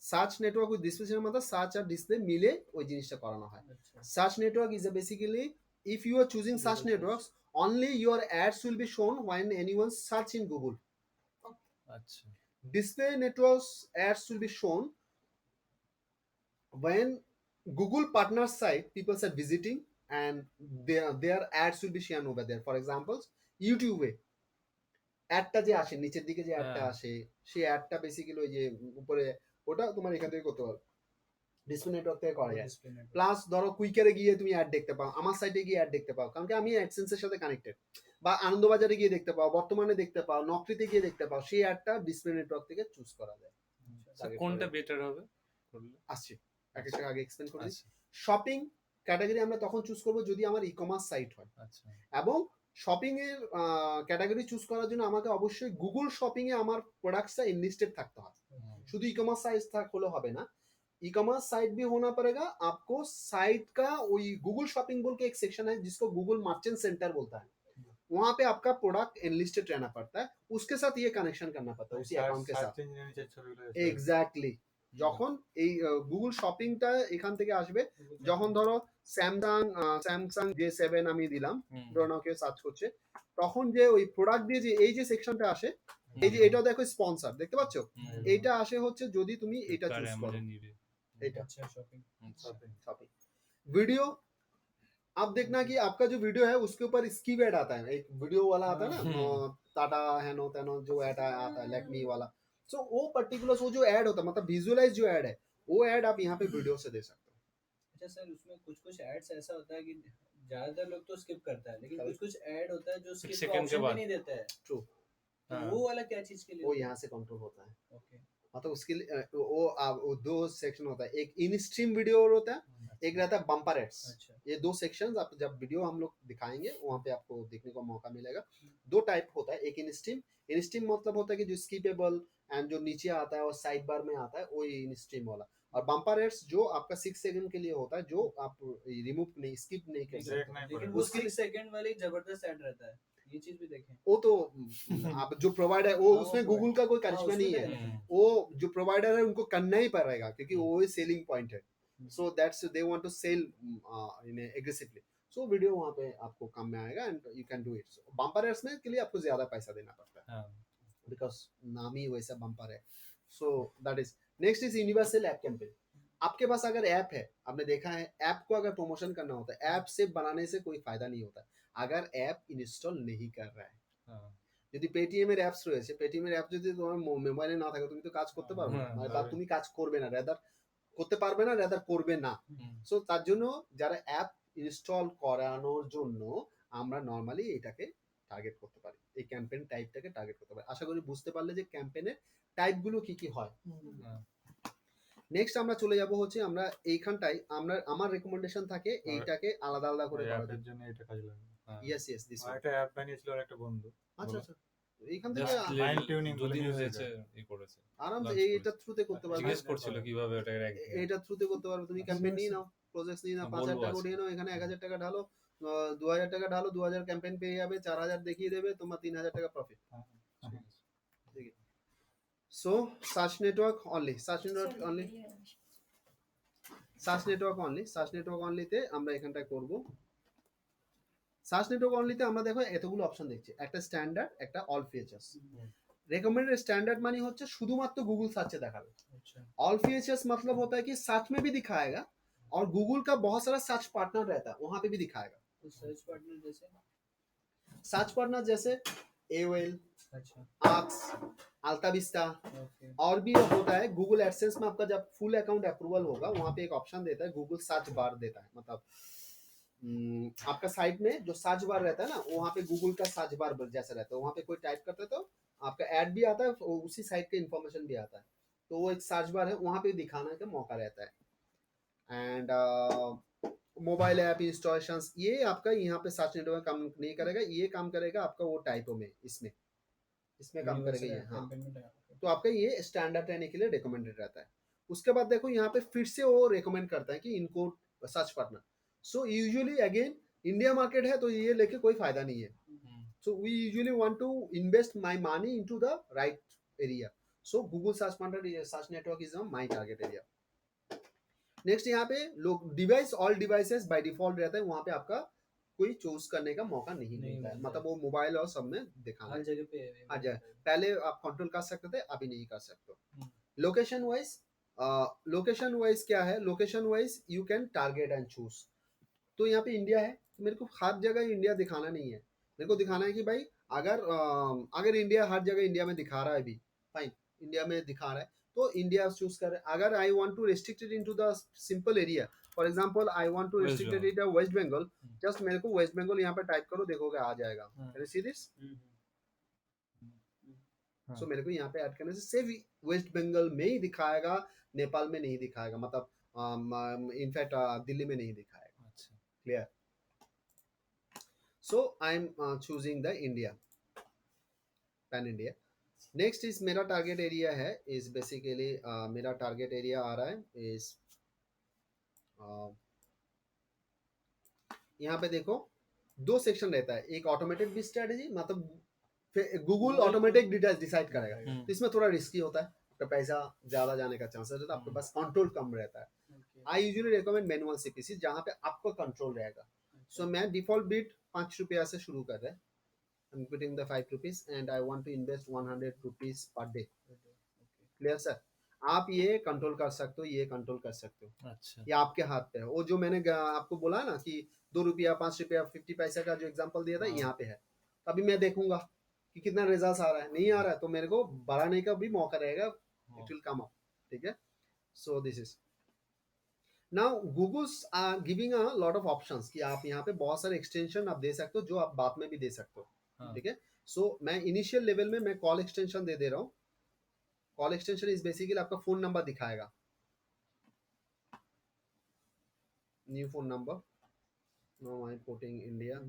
সার্চ নেটওয়ার্ক উইথ ডিসপ্লে मतलब সার্চ আর ডিসপ্লে মিলে ওই জিনিসটা করানো হয় search network is basically if you are choosing search networks only your ads will be shown when anyone search in Google अच्छा display networks ads will be shown when Google partner site people are visiting and their ads will be shown over there for example YouTube অ্যাডটা যে আসে নিচের দিকে যে অ্যাডটা আসে সেই অ্যাডটা basically ওই যে উপরে ওটা তোমার এখান থেকে করতে পারো ডিসপ্লে নেটওয়ার্ক থেকে করা যায় প্লাস ধরো কুইকারে গিয়ে তুমি অ্যাড দেখতে পাও আমার সাইটে গিয়ে অ্যাড দেখতে পাও কারণ কি আমি অ্যাডসেন্সের সাথে কানেক্টেড বা আনন্দবাজারে গিয়ে দেখতে পাও বর্তমানে দেখতে পাও নকরিতে গিয়ে দেখতে পাও সেই অ্যাডটা ডিসপ্লে নেটওয়ার্ক থেকে চুজ করা যায় কোনটা বেটার হবে করলে আসছে এক একটা আগে এক্সপ্লেন করে আচ্ছা শপিং ক্যাটাগরি আমরা তখন চুজ করব যদি আমার ই কমার্স সাইট হয় আচ্ছা এবং শপিং এর ক্যাটাগরি চুজ করার জন্য আমাকে অবশ্যই গুগল শপিং এ আমার প্রোডাক্টসটা ইনলিস্টেড থাকতে হবে शुद्ध ई कॉमर्स साइट था खोलो हबे ना ई कॉमर्स साइट भी होना पड़ेगा आपको साइट का वही गूगल शॉपिंग बोल के एक सेक्शन है जिसको गूगल मर्चेंट सेंटर बोलता है वहां पे आपका प्रोडक्ट एनलिस्टेड रहना पड़ता है उसके साथ ये कनेक्शन करना पड़ता है उसी अकाउंट के साथ एग्जैक्टली যখন এই গুগল শপিংটা এখান থেকে আসবে যখন ধরো স্যামসাং J7 আমি দিলাম ধরো নাও কেউ সার্চ করছে তখন যে ওই প্রোডাক্ট দিয়ে যে এই যে সেকশনটা আসে এই যে এটা দেখো স্পন্সর দেখতে পাচ্ছ এইটা আসে হচ্ছে যদি তুমি এটা চুজ করো এটা अच्छा शॉपिंग शॉपिंग वीडियो आप देखना कि आपका जो वीडियो है उसके ऊपर स्कीप ऐड आता है एक वीडियो वाला आता है ना टाटा हैनो तेनो जो ऐड आता है लैक्मी वाला सो वो पर्टिकुलर वो जो ऐड होता है मतलब विजुअलाइज जो ऐड है वो ऐड आप यहाँ पे वीडियो से दे सकते हो अच्छा सर उसमें कुछ कुछ एड्स ऐसा होता है कि ज्यादातर लोग तो स्किप करता है लेकिन कुछ कुछ ऐड होता है जो स्किप का सेकंड के ऑप्शन भी बाद। नहीं देता है ट्रू तो वो वाला क्या चीज के लिए वो यहाँ से कंट्रोल होता है ओके मतलब उसके लिए वो दो सेक्शन होता है एक इन स्ट्रीम वीडियो होता है एक रहता है बम्पर एड्स अच्छा ये दो सेक्शंस आप जब वीडियो हम लोग दिखाएंगे वहाँ पे आपको देखने को मौका मिलेगा दो टाइप होता है एक इन स्ट्रीम मतलब होता है कि जो स्कीपेबल एंड जो नीचे आता है और साइड बार में आता है वो इन स्ट्रीम वाला और बम्पर एड्स जो आपका 6 सेकंड के लिए होता है जो आप रिमूव नहीं स्किप नहीं कर सकते लेकिन वो उसके 6 सेकंड वाली जबरदस्त ऐड रहता है ये चीज भी देखें वो तो आप जो प्रोवाइडर है वो हाँ, उसमें वो गूगल का कोई हाँ, करिश्मा उसमें नहीं है रहता है। वो जो प्रोवाइडर है उनको करना ही पड़ेगा क्योंकि वो ही सेलिंग पॉइंट है so that's they want to sell in aggressively so video वहाँ पे आपको कम में आएगा and you can do it bumper ads में के लिए आपको ज्यादा पैसा देना पड़ता है बिकॉज नाम ही वैसा बम्पर है so that is next is universal app campaign आपके पास अगर ऐप है आपने देखा है ऐप को अगर प्रमोशन करना होता है ऐप से बनाने से कोई फायदा नहीं होता अगर ऐप इंस्टॉल नहीं कर रहा है যদি পেটিএম এর অ্যাপস রয়েছে পেটিএম এর অ্যাপ যদি তোমার মোবাইলে না থাকে তুমি তো কাজ করতে পারবে না মানে বা তুমি কাজ করবে না রাদার করতে পারবে না রাদার করবে না সো তার জন্য যারা অ্যাপ ইনস্টল করানোর জন্য আমরা নরমালি এটাকে টার্গেট করতে পারি, এই ক্যাম্পেইন টাইপটাকে টার্গেট করতে পারি। আশা করি বুঝতে পারলে যে ক্যাম্পেইনের টাইপগুলো কি কি হয়। হ্যাঁ। নেক্সট আমরা চলে যাব হচ্ছে আমরা এইখানটাই আমার রেকমেন্ডেশন থাকে এইটাকে আলাদা আলাদা করে করা অ্যাপের যায়। জন্য এটা কাজে লাগবে। হ্যাঁ। ইয়েস ইয়েস দিস আর একটা অ্যাপ বানিয়েছিল আর একটা বন্ধু। আচ্ছা বলো। আচ্ছা, এইখান থেকে Just Fine tuning বলে দুদিন music হয়েছে ই করেছে, আরামসে launch এইটা থ্রুতে করতে পারবে। জিজ্ঞেস করছিল কিভাবে ওটা এইটা থ্রুতে করতে পারবে, তুমি আচ্ছা, ক্যাম্পেইন নিয়ে আচ্ছা। নাও, প্রজেক্ট নিয়ে নাও, হ্যাঁ, 5,000 বলবো টাকা আজকে। উঠিয়ে নাও, এখানে 1,000 টাকা ঢালো, 2,000 টাকা ঢালো, 2,000 ক্যাম্পেইন পেয়ে যাবে, 4,000 দেখিয়ে দেবে, তোমার 3,000 টাকা প্রফিট। হ্যাঁ, ঠিক আছে। So search network only, search network only, search network only, search network অনলিতে আমরা এখানটায় করব। সার্চ নেটওয়ার্ক অনলিতে আমরা দেখো এতগুলো অপশন দেখছি, একটা স্ট্যান্ডার্ড, একটা অল ফিচার্স। रेकमेंडेड स्टैंडर्ड मानी होচ্ছে শুধুমাত্র গুগল সার্চে দেখাবে। अच्छा ऑल फीचर्स मतलब होता है कि सर्च में भी दिखाएगा और गूगल का बहुत सारा सर्च पार्टनर रहता है, वहां पे भी दिखाएगा। तो सर्च पार्टनर जैसे सर्च पार्टनर जैसे एओएल, अच्छा आक्स, अल्ताविस्टा, ओके और भी होता है। गूगल एडसेंस में आपका जब फुल अकाउंट अप्रूवल होगा वहां पे एक ऑप्शन देता है, गूगल सर्च बार देता है, मतलब आपका साइट में जो सर्च बार रहता है ना, वहाँ पे गूगल का सर्च बार जैसा रहता है, वहाँ पे कोई टाइप करता है तो आपका ऐड भी आता है, उसी साइट का इंफॉर्मेशन भी आता है, तो वो एक सर्च बार है, वहाँ पे दिखाने का मौका रहता है। एंड मोबाइल ऐप इंस्टॉलेशन, ये आपका यहाँ पे सर्च नेटवर्क काम नहीं करेगा, ये काम करेगा आपका वो टाइपों में, इसमें काम करेगा ये। हाँ, तो आपका ये स्टैंडर्ड रहने के लिए रिकमेंडेड रहता है। उसके बाद देखो यहाँ पे फिर से वो रिकमेंड करता है कि इनको search partner. So usually again India market है तो ये लेके कोई फायदा नहीं है। So we usually want to invest my money into the right area. So Google Search Partner Search Network is my target area. Next यहाँ पे लोग device, all devices by default रहता है, वहाँ पे आपका कोई चूज करने का मौका नहीं मिलता है, मतलब वो मोबाइल और सब में दिखाना हर है। जगह पे है हर जगह पहले आप कंट्रोल कर सकते थे, अभी नहीं कर सकते। लोकेशन वाइज क्या है, location wise you can target and choose. तो यहाँ पे इंडिया है, तो मेरे को हर जगह इंडिया दिखाना नहीं है, मेरे को दिखाना है कि भाई अगर इंडिया हर जगह इंडिया में दिखा रहा है अभी, फाइन, इंडिया में दिखा रहा है तो इंडिया चूज कर। अगर I want to restricted into the simple area, for example I want to West restricted it West Bengal, just मेरे को वेस्ट बंगाल यहाँ पे टाइप करो, देखोगे आ जाएगा। Can you see this? So मेरे को यहाँ पे ऐड करने से सिर्फ वेस्ट बंगाल में ही दिखाएगा, नेपाल में नहीं दिखाएगा, मतलब इनफैक्ट दिल्ली में नहीं दिखाएगा। अच्छा Clear? So I'm choosing the India, pan India. Next is मेरा target area है, is basically मेरा target area आ रहा है is यहाँ पे देखो दो सेक्शन रहता है, एक ऑटोमेटेड बिट स्ट्रेटेजी, मतलब गूगल ऑटोमेटिक डिसाइड करेगा, तो इसमें थोड़ा रिस्की होता है, आपका पैसा ज्यादा जाने का चांसेस रहता है, आपके पास कंट्रोल कम रहता है। I usually recommend manual CPC जहाँ पे आपको कंट्रोल रहेगा। सो मैं डिफॉल्ट बिट 5 रुपया से शुरू कर रहा है, I am putting the 5 rupees and I want to invest 100 rupees per day. Clear sir? आप ये कंट्रोल कर सकते हो, ये कंट्रोल कर सकते हो, अच्छा ये आपके हाथ पे है। वो जो मैंने आपको बोला ना कि 2 रुपया 5 रुपया 50 पैसे का जो एग्जांपल दिया था, हाँ। यहाँ पे है। अभी मैं देखूंगा कि कितना रिजल्ट आ रहा है, नहीं आ रहा है तो मेरे को बढ़ाने का भी मौका रहेगा, इट विल कम अप। ठीक है, so this is now Google's are giving a lot of options कि आप यहाँ पे बहुत सारे एक्सटेंशन आप दे सकते हो, जो आप बाद में भी दे सकते हो। हाँ। ठीक है, सो मैं इनिशियल लेवल में मैं कॉल एक्सटेंशन दे रहा हूँ। कॉल एक्सटेंशन इज बेसिकली आपका फोन नंबर दिखाएगा, new phone number, no I am putting India,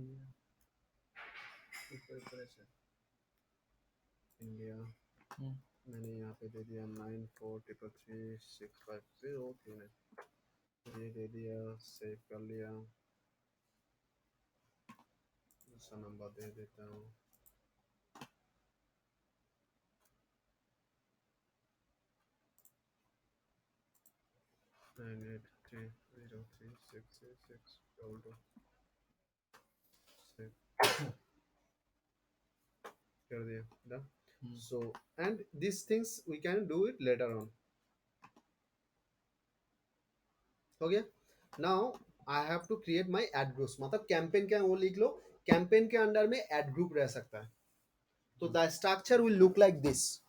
India मैंने यहाँ पे दे दिया 9433365039, ये दे दिया, सेव कर लिया, दूसरा नंबर दे देता हूँ, nine eight three zero three six six double two, save कर दिया, done. So and these things we can do it later on. Okay, now I have to create my ad groups, मतलब campaign क्या है वो लिख लो, campaign के under में ad group रह सकता है। तो the structure will look like this.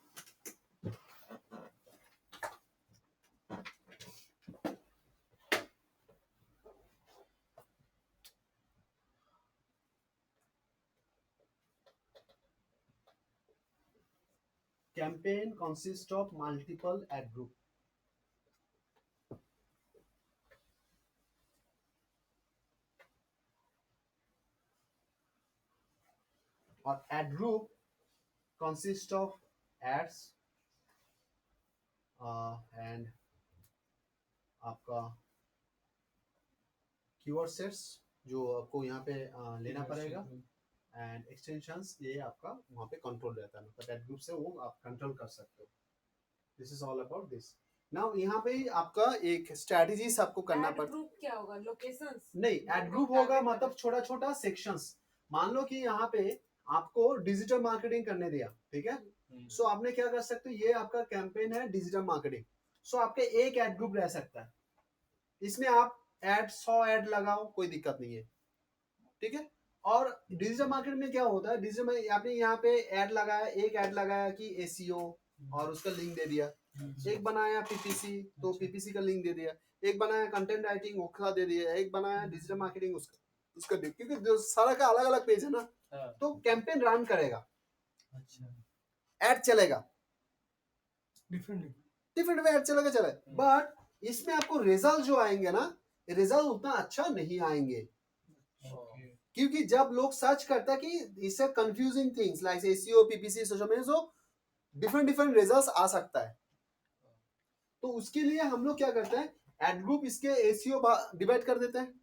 campaign consists of multiple ad group. Or ad group consists of ads and आपका कीवर्ड सेट्स जो आपको यहाँ पे लेना पड़ेगा एंड एक्सटेंशंस ये आपका वहाँ पे कंट्रोल रहता है मतलब एड ग्रुप से वो आप कंट्रोल कर सकते हो this is all about this now यहाँ पे आपका एक स्ट्रेटजीज आपको करना Ad पड़ता group क्या होगा? Locations? नहीं एड ग्रुप होगा मतलब छोटा छोटा सेक्शंस मान लो कि यहाँ पे आपको डिजिटल मार्केटिंग करने दिया ठीक है सो आपने क्या कर सकते हो ये आपका कैंपेन है डिजिटल मार्केटिंग सो आपके एक एड ग्रुप रह सकता है इसमें आप एड 100 एड लगाओ कोई दिक्कत नहीं है ठीक है और डिजिटल मार्केटिंग में क्या होता है डिजिटल में आपने यहाँ पे एड लगाया एक एड लगाया कि एसीओ और उसका लिंक दे दिया एक बनाया पीपीसी तो पीपीसी का लिंक दे दिया एक बनाया कंटेंट राइटिंग उसका दे दिया एक बनाया डिजिटल मार्केटिंग उसका दे क्योंकि जो सारा का अलग अलग पेज है ना तो कैंपेन रन करेगा एड चलेगा डिफरेंट वे एड चलेगा बट इसमें आपको रिजल्ट जो आएंगे ना रिजल्ट उतना अच्छा नहीं आएंगे क्योंकि जब लोग सर्च करता है कि इससे confusing things like SEO PPC social media so different results आ सकता है तो उसके लिए हम लोग क्या करते हैं एड ग्रुप इसके एसईओ डिवाइड कर देते हैं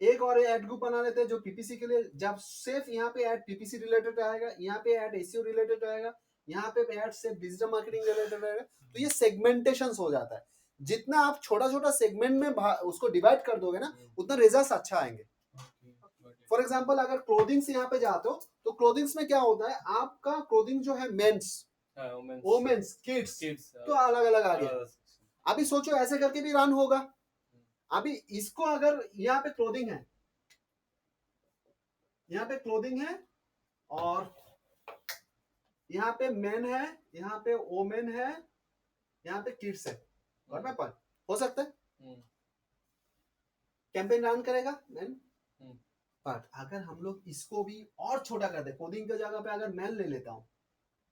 एक और एड ग्रुप बना लेते हैं जो पीपीसी के लिए जब सिर्फ यहाँ पे एड पीपीसी रिलेटेड आएगा यहाँ पे एड एसईओ रिलेटेड आएगा यहाँ पे एड सिर्फ डिजिटल मार्केटिंग रिलेटेड आएगा तो ये सेगमेंटेशन हो जाता है जितना आप छोटा छोटा सेगमेंट में उसको डिवाइड कर दोगे ना उतना रिजल्ट अच्छा आएंगे फॉर एग्जाम्पल अगर क्लोथिंग्स यहाँ पे जाते हो तो क्लोथिंग्स में क्या होता है आपका क्लोथिंग जो है मेंस वोमेन्स किड्स तो अलग अलग आ गया अभी सोचो ऐसे करके भी रन होगा अभी इसको अगर यहाँ पे क्लोथिंग है और यहाँ पे मेन है यहाँ पे वोमेन है यहाँ पे किड्स है हो सकता है कैंपेन रन करेगा मैन बट अगर हम लोग इसको भी और छोटा कर दे कोडिंग की जगह पे अगर मैन ले लेता हूँ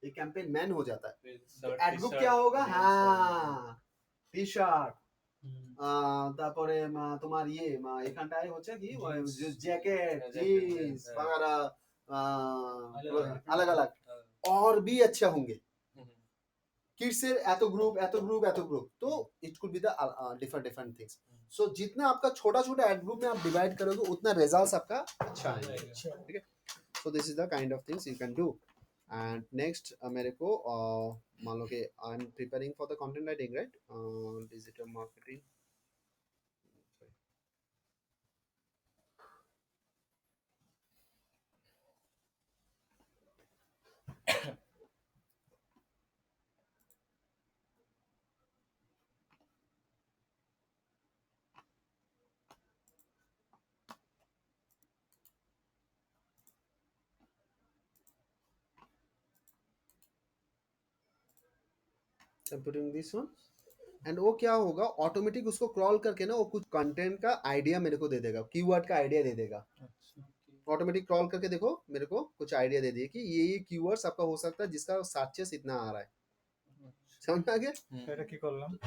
ये कैंपेन मैन हो जाता है तो एड ग्रुप क्या होगा हाँ टी शार्ट তারপরে তোমার ইয়ে এখানটায় হচ্ছে কি जैकेट जीन्स वगैरह अलग अलग और भी अच्छा होंगे किड्स एतो ग्रुप तो it could be the different things so जितना आपका छोटा छोटा एड ग्रुप में आप डिवाइड करोगे उतना रिजल्ट्स आपका अच्छा आएगा ठीक है so this is the kind of things you can do and next मेरे को मान लो कि I am preparing for the content writing right digital marketing putting this one and वो क्या होगा ऑटोमेटिक उसको क्रॉल करके ना वो कुछ कंटेंट का आइडिया मेरे को दे देगा कीवर्ड का आइडिया दे देगा ऑटोमेटिक क्रॉल करके देखो मेरे को कुछ आइडिया दे दिए कि ये कीवर्ड्स आपका हो सकता है जिसका सर्चेस इतना आ रहा है समझ आ गया এটা কি করলাম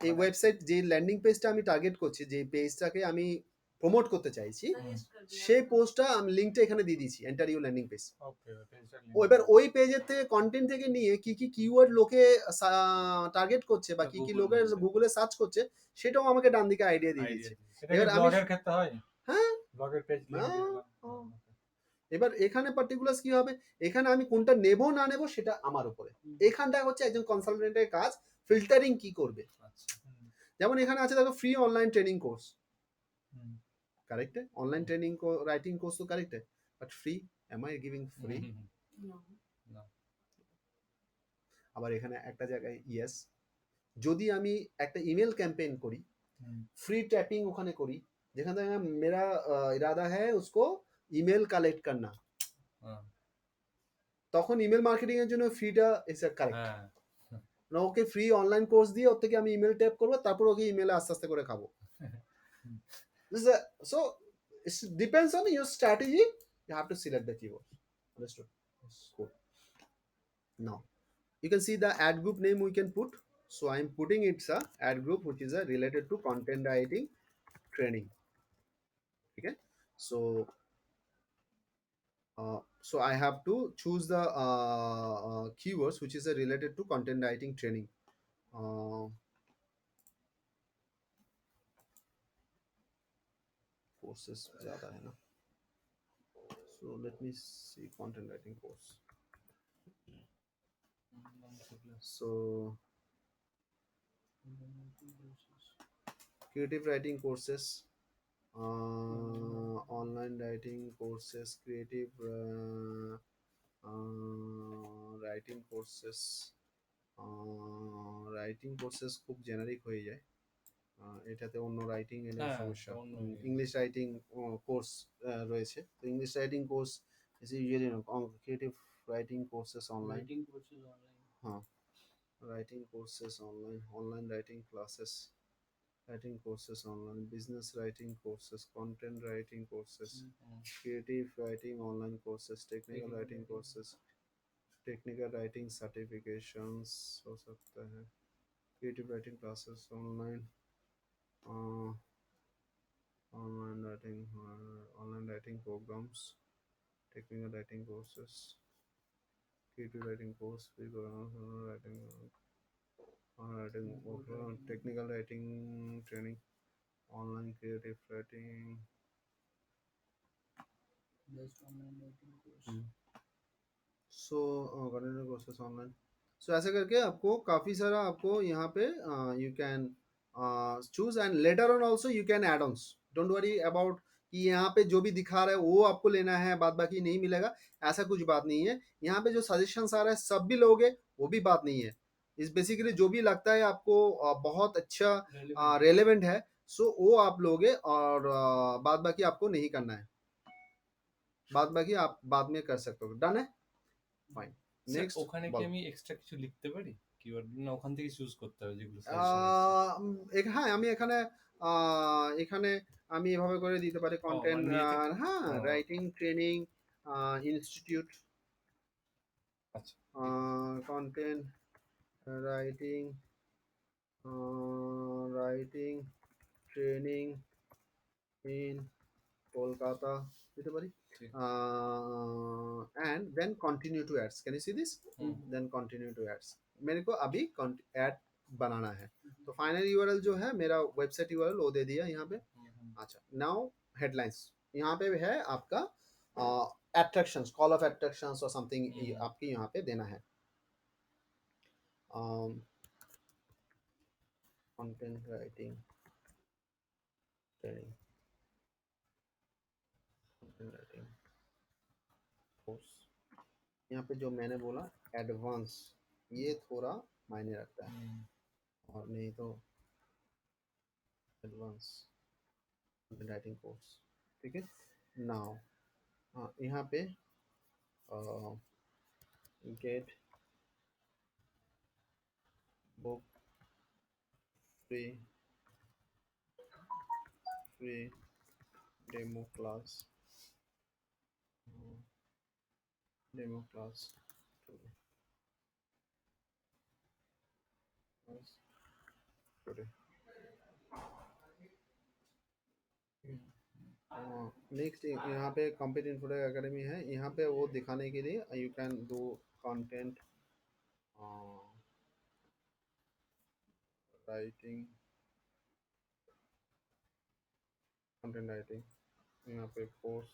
এই ওয়েবসাইট যে ল্যান্ডিং পেজটা আমি টার্গেট করছি যে পেজটাকে আমি প্রমোট করতে চাইছি সেই পোস্টটা আমি লিংকটা এখানে দিয়ে দিয়েছি enter your landing page okay পেজটা এবার ওই পেজের থেকে কন্টেন্ট থেকে নিয়ে কি কি কিওয়ার্ড লোকে টার্গেট করছে বা কি কি লোকে গুগলে সার্চ করছে সেটাও আমাকে ডান দিকে আইডিয়া দিয়ে দিচ্ছে এটা কি ব্লগের ক্ষেত্রে হয় হ্যাঁ ব্লগের পেজ এবার এখানে পার্টিকুলার কি হবে এখানে আমি কোনটা নেব না নেব সেটা আমার উপরে এখানটা হচ্ছে একজন কনসালটেন্টের কাজ ফিল্টারিং কি করবে যেমন এখানে আছে দেখো free online training course correct है ऑनलाइन ट्रेनिंग को राइटिंग कोर्स तो करेक्ट है but free am I giving free আবার এখানে একটা জায়গায় ইয়েস যদি আমি একটা ইমেল ক্যাম্পেইন করি फ्री टैपिंग ওখানে করি যেখানে मेरा इरादा है उसको ईमेल কালেক্ট करना তখন ইমেল মার্কেটিং এর জন্য ফ্রিটা ইজ কারেক্ট না ওকে ফ্রি অনলাইন কোর্স দিয়ে ওর থেকে আমি ইমেল ট্যাপ করব তারপর ওকে ইমেলে আস্তে আস্তে করে খাবো so it depends on your strategy you have to select the keyword understood cool now You can see the ad group name we can put. So I'm putting it's a ad group which is related to content writing training. Okay, so so I have to choose the keywords which is related to content writing training. uh, courses ज़्यादा है ना, so let me see content writing course. So creative writing courses, online writing courses, creative writing courses. Writing courses খুব generic হয়ে যায়, এটাতে অন্য writing এলে হ্যাঁ, সমস্যা। অন্য ইয়ে। ইংলিশ রাইটিং কোর্স রয়েছে, তো English writing course is usually creative writing courses online. Writing courses online हाँ, writing courses online, online writing classes, writing courses online, business writing courses, content writing courses, creative writing online courses, technical writing courses, technical writing certifications हो सकता है, creative writing classes online, online writing programs, technical writing courses, creative writing course, writing technical writing training, online creative writing, best online writing course. So continue courses online. So ऐसे करके आपको काफ़ी सारा आपको यहाँ पे you can choose and later on also you can add ons. Don't worry about कि यहाँ पे जो भी दिखा रहा है वो आपको लेना है, बाद बाकी नहीं मिलेगा, ऐसा कुछ बात नहीं है। यहाँ पे जो सजेशंस आ रहा है सब भी लोगे वो भी बात नहीं है। इस बेसिकली जो भी लगता है आपको बहुत अच्छा रेलेवेंट है, सो वो आप लोगे, और बाद बाकी आपको नहीं करना है, बाद बाकी आप बाद में कर सकते हो। डन है, ফাইন। স্যার নেক্সট ওখানে কি বল। আমি এক্সট্রা কিছু লিখতে পারি কিওয়ার্ড, না ওখান থেকে চুজ করতে হবে যেগুলো সাজেশন হ্যাঁ, আমি এখানে এখানে আমি এভাবে করে দিতে পারি কন্টেন্ট, মানে নিয়ে থেকে- হ্যাঁ, ও। রাইটিং ট্রেনিং ইনস্টিটিউট, আচ্ছা content writing writing training in Kolkata দিতে পারি, ঠিক। And then continue to ads. Can you see this? Then continue to ads. मेरे को अभी एड बनाना है, तो फाइनल यूआरएल जो है मेरा वेबसाइट यूआरएल वो दे दिया यहाँ पे। अच्छा, नाउ हेडलाइंस यहाँ पे है आपका अट्रैक्शंस, कॉल ऑफ अट्रैक्शंस और समथिंग आपके यहाँ पे देना है। Content writing training, content writing course. यहाँ पे जो मैंने बोला एडवांस, ये थोड़ा मायने रखता है, और नहीं तो एडवांस कंटेंट राइटिंग कोर्स। ठीक है, नाउ यहाँ पे get book free demo class, demo class today. Next यहाँ पे कंप्लीट इन्फोटेक एकेडमी है, यहाँ पे वो दिखाने के लिए you can do content writing, content writing, यहाँ पे कोर्स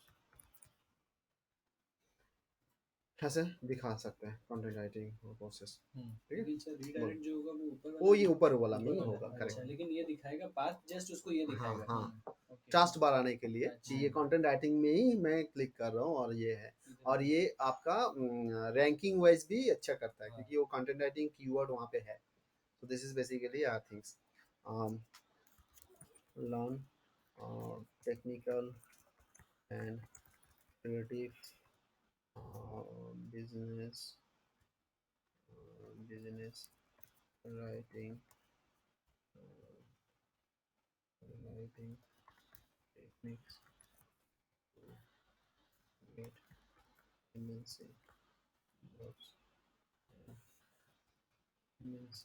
ऐसे दिखा सकते हैं कंटेंट राइटिंग कोर्सेस। ठीक है, लेकिन सर रीडायरेक्ट जो होगा वो ऊपर वो ये ऊपर वाला में ही वाला होगा, अच्छा, करेक्ट। लेकिन ये दिखाएगा पाथ, जस्ट उसको ये दिखाएगा। हाँ, ओके। ट्रस्ट बढ़ाने के लिए अच्छा। कि ये कंटेंट राइटिंग में ही मैं क्लिक कर रहा हूँ, और ये है, और ये आपका रैंकिंग वाइज भी अच्छा करता है, क्योंकि वो कंटेंट राइटिंग कीवर्ड वहाँ पे है। So this is basically our things. Learn technical and creative business writing, writing techniques to get MNC jobs. MNC.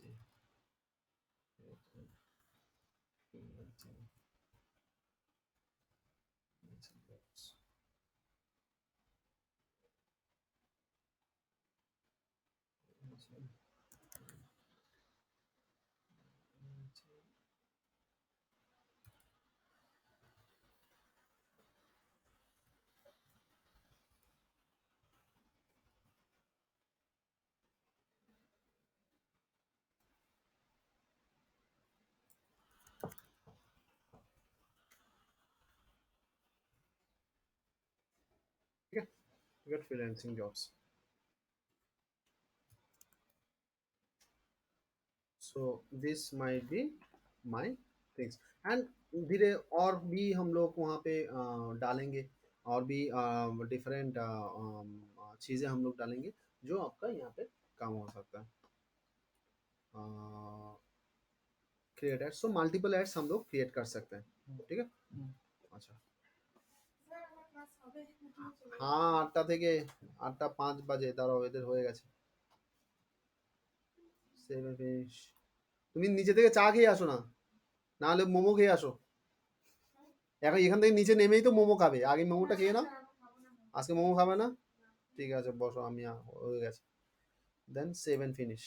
ठीक है, get freelancing jobs. So this might be my things. And धीरे और भी हम लोग वहाँ पे डालेंगे, और भी डिफरेंट चीज़ें हम लोग डालेंगे जो आपका यहाँ पे काम हो सकता है. Create ads, so multiple ads हम लोग क्रिएट कर सकते हैं. ठीक है. আচ্ছা, হ্যাঁ 8টা থেকে 8টা 5 বাজে, দাঁড়াও এদের হয়ে গেছে. Seven finish. তুমি নিচে থেকে চা খেয়ে আসো না, না হলে মোমো খেয়ে আসো. এখন এখান থেকে নিচে নেমেই তো মোমো খাবে, আগে মোমোটা খেয়ে নাও. আজকে মোমো খাবে না, ঠিক আছে বসো, আমি হয়ে গেছে. Then 7 finish.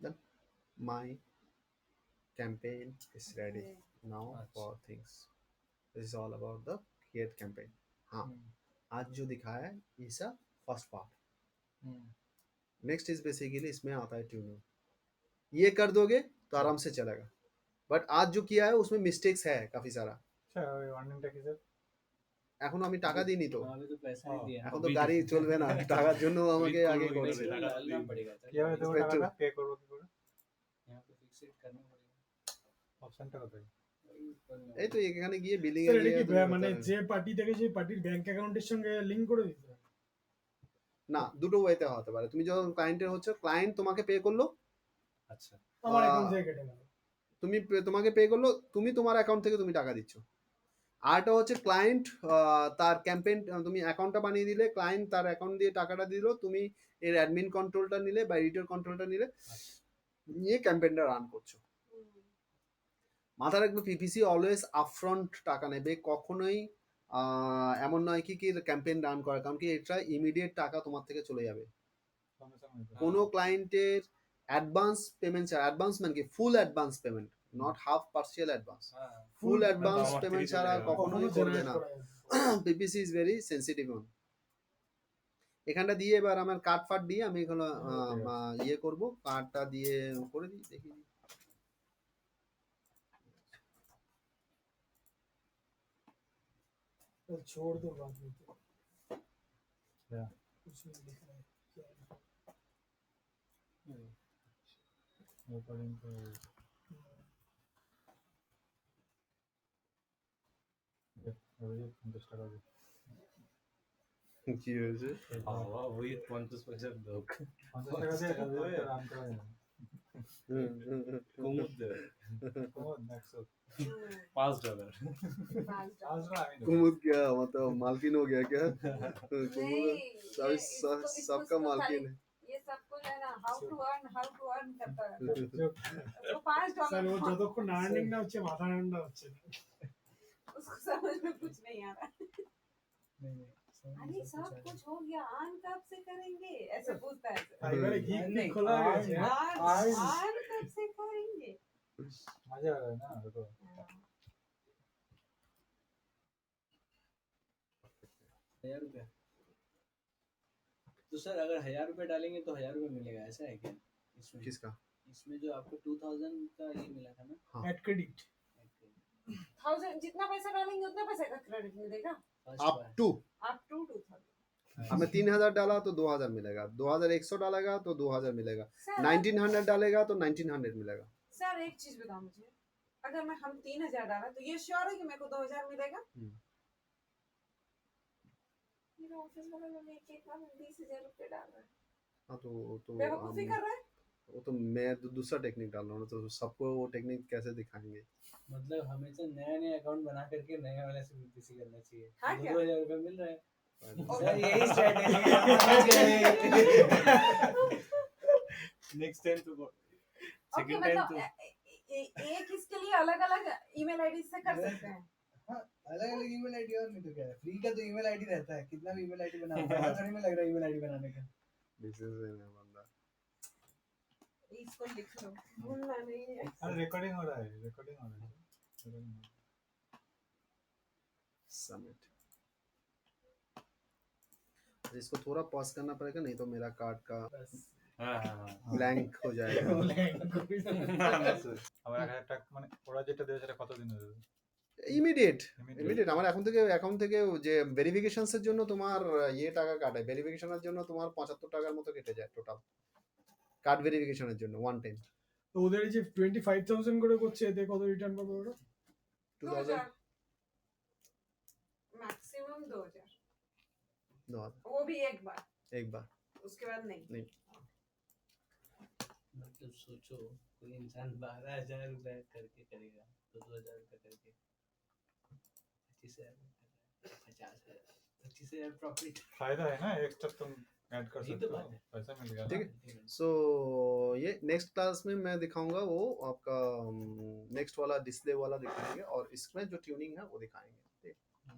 Then my campaign is ready now for things. This is all about the create campaign. हाँ, आज जो दिखाया है इस first part. Next is basically इसमें आता है ट्यूनिंग. ये कर दोगे तो आराम से चलेगा, बट आज जो किया है उसमें मिस्टेक्स है काफी सारा. আচ্ছা ওই ওয়ার্নিংটা কি স্যার? এখন আমি টাকা দিইনি তো, अभी तो पैसा नहीं दिया এখন তো গাড়ি চলবে না, টাকার জন্য আমাকে আগে করবো করছে. কিনা? डालना पड़ेगा था। কিভাবে দেবো Inspector. টাকাটা পে করবো কি করে? यहाँ पे फिक्स इट करना पड़ेगा। অপশনটা কোথায়? वही ऊपर में এই তো এখানে গিয়ে বিলিং এ স্যার এটা গিয়ে কি মানে যে পার্টি থেকে সেই পার্টির ব্যাংক অ্যাকাউন্টের সঙ্গে লিংক করে দিতে হবে? না, দুটো ওয়েতে হতে পারে. তুমি যখন ক্লায়েন্টের হচ্ছে, ক্লায়েন্ট তোমাকে পে করলো, আচ্ছা আমার অ্যাকাউন্ট থেকে কেটে গেল। তোমাকে পে করলো, তুমি তোমার অ্যাকাউন্ট থেকে তুমি টাকা দিচ্ছ. আরটা হচ্ছে ক্লায়েন্ট তার ক্যাম্পেইন, তুমি অ্যাকাউন্টটা বানিয়ে দিলে, ক্লায়েন্ট তার অ্যাকাউন্ট দিয়ে টাকাটা দিল, তুমি এর অ্যাডমিন কন্ট্রোলটা নিলে বা এডিটর কন্ট্রোলটা নিলে, নিয়ে ক্যাম্পেইনটা রান করছো. মাথায় রাখবে পিপিসি অলওয়েজ আপফ্রন্ট টাকা নেবে, কখনোই এমন নয় কি ক্যাম্পেইন রান করা, কারণ কি এটা ইমিডিয়েট টাকা তোমার থেকে চলে যাবে. কোনো ক্লায়েন্টের অ্যাডভান্স পেমেন্ট, অ্যাডভান্স মানে কি full advance payment, not half partial advance, full advance আমার পেমেন্ট থেকে ছাড়া চলে যাবে। কখনোই কখনো করবে জেনারেট না. করা যাবে। PPC is very sensitive on. এখানটা দিয়ে এবার আমার কার্ড ফাট দিয়ে আমি এখানে ইয়ে করব, কার্ডটা দিয়ে করে দিই, দেখি. तो छोड़ दो बाद में तो क्या? कुछ नहीं लिखा है क्या है? অ্যাকর্ডিং টু ওই 50 টাকা দিয়ে কি হয়েছে? বাবা ওই 50 পয়সার লোক 50 টাকা দিয়ে কাজ করে রান করা যায় না। কুমুদ দেবে কোমর 100 $5 आज ना আমি দেবো। कुमुद क्या मतलब मालकिन हो गया क्या? नहीं, कुमुद ये इसको सबका तो मालकिन खाली- ये सबको जो है ना हाउ टू अर्न करता है চুপ। वो $5 স্যার ও যতক্ষণ আর্নিং না হচ্ছে মাথা ঠান্ডা হচ্ছে না। उसको समझ में कुछ नहीं आ रहा. नहीं, नहीं, अरे सब कुछ हो गया, अर्न कब से करेंगे ऐसे पूछता है. ফাইবারে গিগ नहीं, খোলা হয়ে গেছে হ্যাঁ? अर्न कब से करेंगे. মজা হবে না দেখো। 1000 रुपया। तो सर अगर 1000 रुपया डालेंगे तो 1000 रुपया मिलेगा, ऐसा है क्या इसमें? किसका? इसमें जो आपको 2000 का ये मिला था ना, অ্যাড ক্রেডিট 1000 जितना पैसा डालेंगे उतना पैसे का क्रेडिट मिलेगा फर्स्ट अप बार। To up to 2000. हमें 3000 डाला तो 2000 मिलेगा, 2100 डालेगा तो 2000 मिलेगा, सर 1900 डालेगा तो 1900 मिलेगा. सर एक चीज बताओ मुझे, अगर मैं हम 3000 डाला तो ये श्योर है कि मेरे को 2000 मिलेगा. मेरा ऑफिस वाला लोग एक बार 20000 रुपए डाल रहा है, हाँ तो बेवकूफी कर रहा है. वो तो मैं दूसरा टेक्निक डाल रहा हूँ, तो सबको वो टेक्निक कैसे दिखाएंगे? मतलब हमेशा नया नया अकाउंट बना करके नए वाले से बीपीसी करना चाहिए। हाँ क्या? 2000 रुपया मिल रहा है, सर यही स्ट्रेटेजी है, समझ गए। नेक्स्ट टाइम तो ओके सेकंड टाइम मतलब तो एक इसके लिए अलग अलग ईमेल आईडी से कर सकते हैं। हाँ, अलग अलग ईमेल आईडी और नहीं तो क्या है, फ्री का तो ईमेल आईडी रहता है, कितना भी ईमेल आईडी बना पैसा थोड़ी में लग रहा है ईमेल आईडी बनाने का। डिसीजन है बंदा। इसको लिख लो, भूलना नहीं है। अरे रिकॉर्डिंग हो रहा है, रिकॉर्डिंग हो रहा है, recording हो रहा है। सबमिट। इसको थोड़ा पॉज करना पड़ेगा, नहीं तो मेरा कार्ड का हाँ ब्लैंक हो जाएगा। আবার একটা মানে ওরা যেটা দেয় সেটা কতদিন হয়ে যাবে? Immediate Immediate? ইমিডিয়েট আমার এখন থেকে অ্যাকাউন্ট থেকে যে ভেরিফিকেশনসের জন্য তোমার ইয়ে টাকা কাটে, ভেরিফিকেশনের জন্য তোমার 75 টাকার মতো কেটে যায় টোটাল, কার্ড ভেরিফিকেশনের জন্য ওয়ান টাইম। তো ওদের এই যে 25,000 করে করছে, এতে কত রিটার্ন পাবে ওরা? 2000 मैक्सिमम 2000, 2000 वो भी एक बार, एक बार। उसके बाद नहीं। मतलब सोचो कोई इंसान 12,000 रुपए करके करेगा तो 2,000 रुपए करके 25,000 25,000 प्रॉफिट। फायदा है ना, एक्स्ट्रा तुम ऐड कर यही सकते तो हो, बात है। पैसा मिल गया ठीक ना। है। सो ये नेक्स्ट क्लास में मैं दिखाऊंगा, वो आपका नेक्स्ट वाला डिस्प्ले वाला दिखाएंगे, और इसमें जो ट्यूनिंग है वो दिखाएंगे। ठीक है?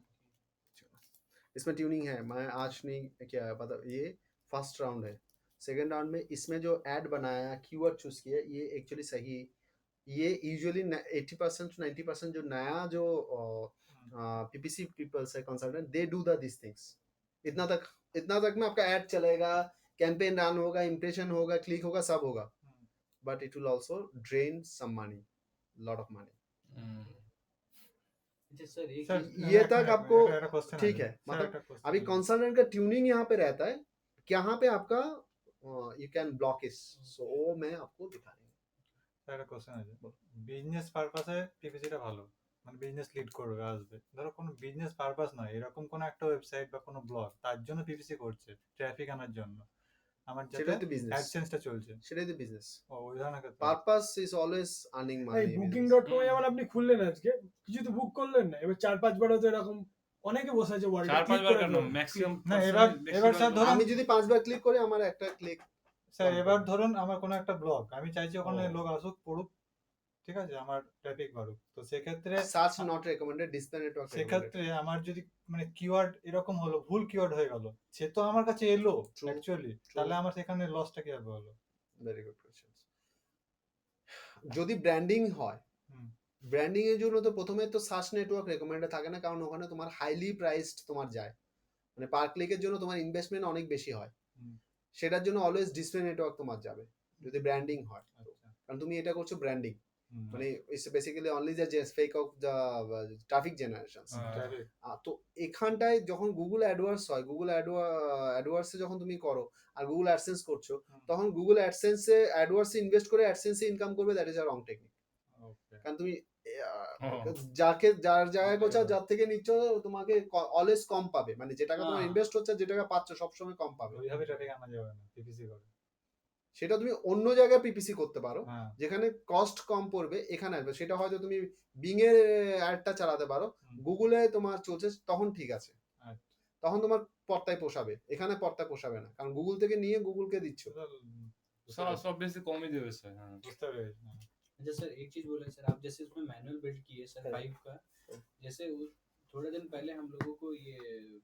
इसमें ट्यूनिंग है, मैं आज नहीं क्या है पता, ये फर्स्ट राउंड है। सेकेंड राउंड में इसमें जो ऐड बनाया, कीवर्ड चूज किया, ये एक्चुअली सही, ये यूजुअली 80% to 90% जो नया जो पीपीसी पीपल्स है consultant, they do the this things. इतना तक में आपका ऐड चलेगा, कैंपेन रन होगा, इंप्रेशन होगा, क्लिक होगा, सब होगा, but it will also drain some money, lot of money. अच्छा सर एक सर, चीज ये एक तक मिनट, आपको मेरा क्वेश्चन ठीक है, मतलब अभी कंसल्टेंट का ट्यूनिंग यहाँ पे रहता है, यहाँ पे आपका यू कैन ब्लॉक इस, सो वो मैं आपको दिखा देंगे। একটা কোশ্চেন আছে, বিজনেস পারপাসে পিপিসিটা ভালো, মানে বিজনেস লিড করবে আসবে, ধরো কোনো বিজনেস পারপাস নয়, এরকম কোনো একটা ওয়েবসাইট বা কোনো ব্লগ তার জন্য পিপিসি করছে ট্রাফিক আনার জন্য, আমার যাতে সেটাই তো বিজনেস, অ্যাডসেন্সটা চলছে, সেটাই তো বিজনেস। ওই ধরনের ক্ষেত্রে পারপাস ইজ অলওয়েজ আর্নিং এই মানি। booking.com যেমন আপনি খুললেন আজকে, কিছু তো বুক করলেন না, এবার 4-5 বার হয়তো এরকম অনেকে বসে আছে ওয়ার্ল্ডে, 4-5 বার কেন ম্যাক্সিমাম না, এবার স্যার ধরুন আমি যদি 5 বার ক্লিক করি, আমার একটা ক্লিক, স্যার এবার ধরুন আমার কোনো একটা ব্লগ, আমি চাইছি ওখানে ও। লোক আসুক পড়ুক, ঠিক আছে, আমার ট্রাফিক বাড়ুক, তো সেক্ষেত্রে search not recommended, display network recommended. সেক্ষেত্রে আমার যদি মানে কিওয়ার্ড এরকম হলো, ভুল কিওয়ার্ড হয়ে গেল, সে তো আমার কাছে এলো True, অ্যাকচুয়ালি, true. তাহলে আমার সেখানে লসটা কিভাবে হলো? Very good question. যদি ব্র্যান্ডিং হয়, হুম। ব্র্যান্ডিং এর জন্য তো প্রথমে তো সার্চ নেটওয়ার্ক রেকমেন্ডেড থাকে না, কারণ ওখানে তোমার হাইলি প্রাইসড তোমার যায়, মানে পার ক্লিকের জন্য তোমার ইনভেস্টমেন্ট অনেক বেশি হয়, হুম। সেটার জন্য অলওয়েজ ডিসপ্লে নেটওয়ার্ক তোমার যাবে যদি ব্র্যান্ডিং হয়। আচ্ছা। কারণ তুমি এটা করছো ব্র্যান্ডিং, হুম। মানে it's basically only the fake of the traffic generation. Traffic. তো এখানটায় যখন গুগল অ্যাডওয়ার্ডস হয়, গুগল অ্যাডওয়ার্ডসে যখন তুমি করো আর গুগল অ্যাডসেন্স করছো, হুম। তখন গুগল অ্যাডসেন্সে অ্যাডওয়ার্ডসে ইনভেস্ট করে অ্যাডসেন্সে ইনকাম করবে, that is a wrong technique. Okay. কারণ তুমি ও। যার জায়গায় করছো, যার থেকে নিচ্ছ, তোমাকে অলওয়েজ কম পাবে, মানে যে টাকা তোমার হ্যাঁ। ইনভেস্ট হচ্ছে, যে টাকা পাচ্ছ, সবসময় কম পাবে। ওইভাবে ট্রাফিক আনা যাবে না, পিপিসি করে। সেটা তুমি অন্য জায়গায় পিপিসি করতে পারো, হ্যাঁ। যেখানে কস্ট কম পড়বে, এখানে আসবে। সেটা হয়তো তুমি বিং এর অ্যাডটা চালাতে পারো, হুম। গুগলে তোমার চলছে, তখন ঠিক আছে, আচ্ছা। তখন তোমার পর্তায় পোষাবে, এখানে পর্তায় পোষাবে না, কারণ গুগল থেকে নিয়ে গুগলকে দিচ্ছ। সব বেশি কমই দেবে স্যার। হ্যাঁ বুঝতে পেরেছি। হ্যাঁ। अच्छा सर एक चीज बोले सर, आप जैसे उसमें मैनुअल बिल्ड किए सर 5 का, जैसे थोड़े दिन पहले हम लोगों को ये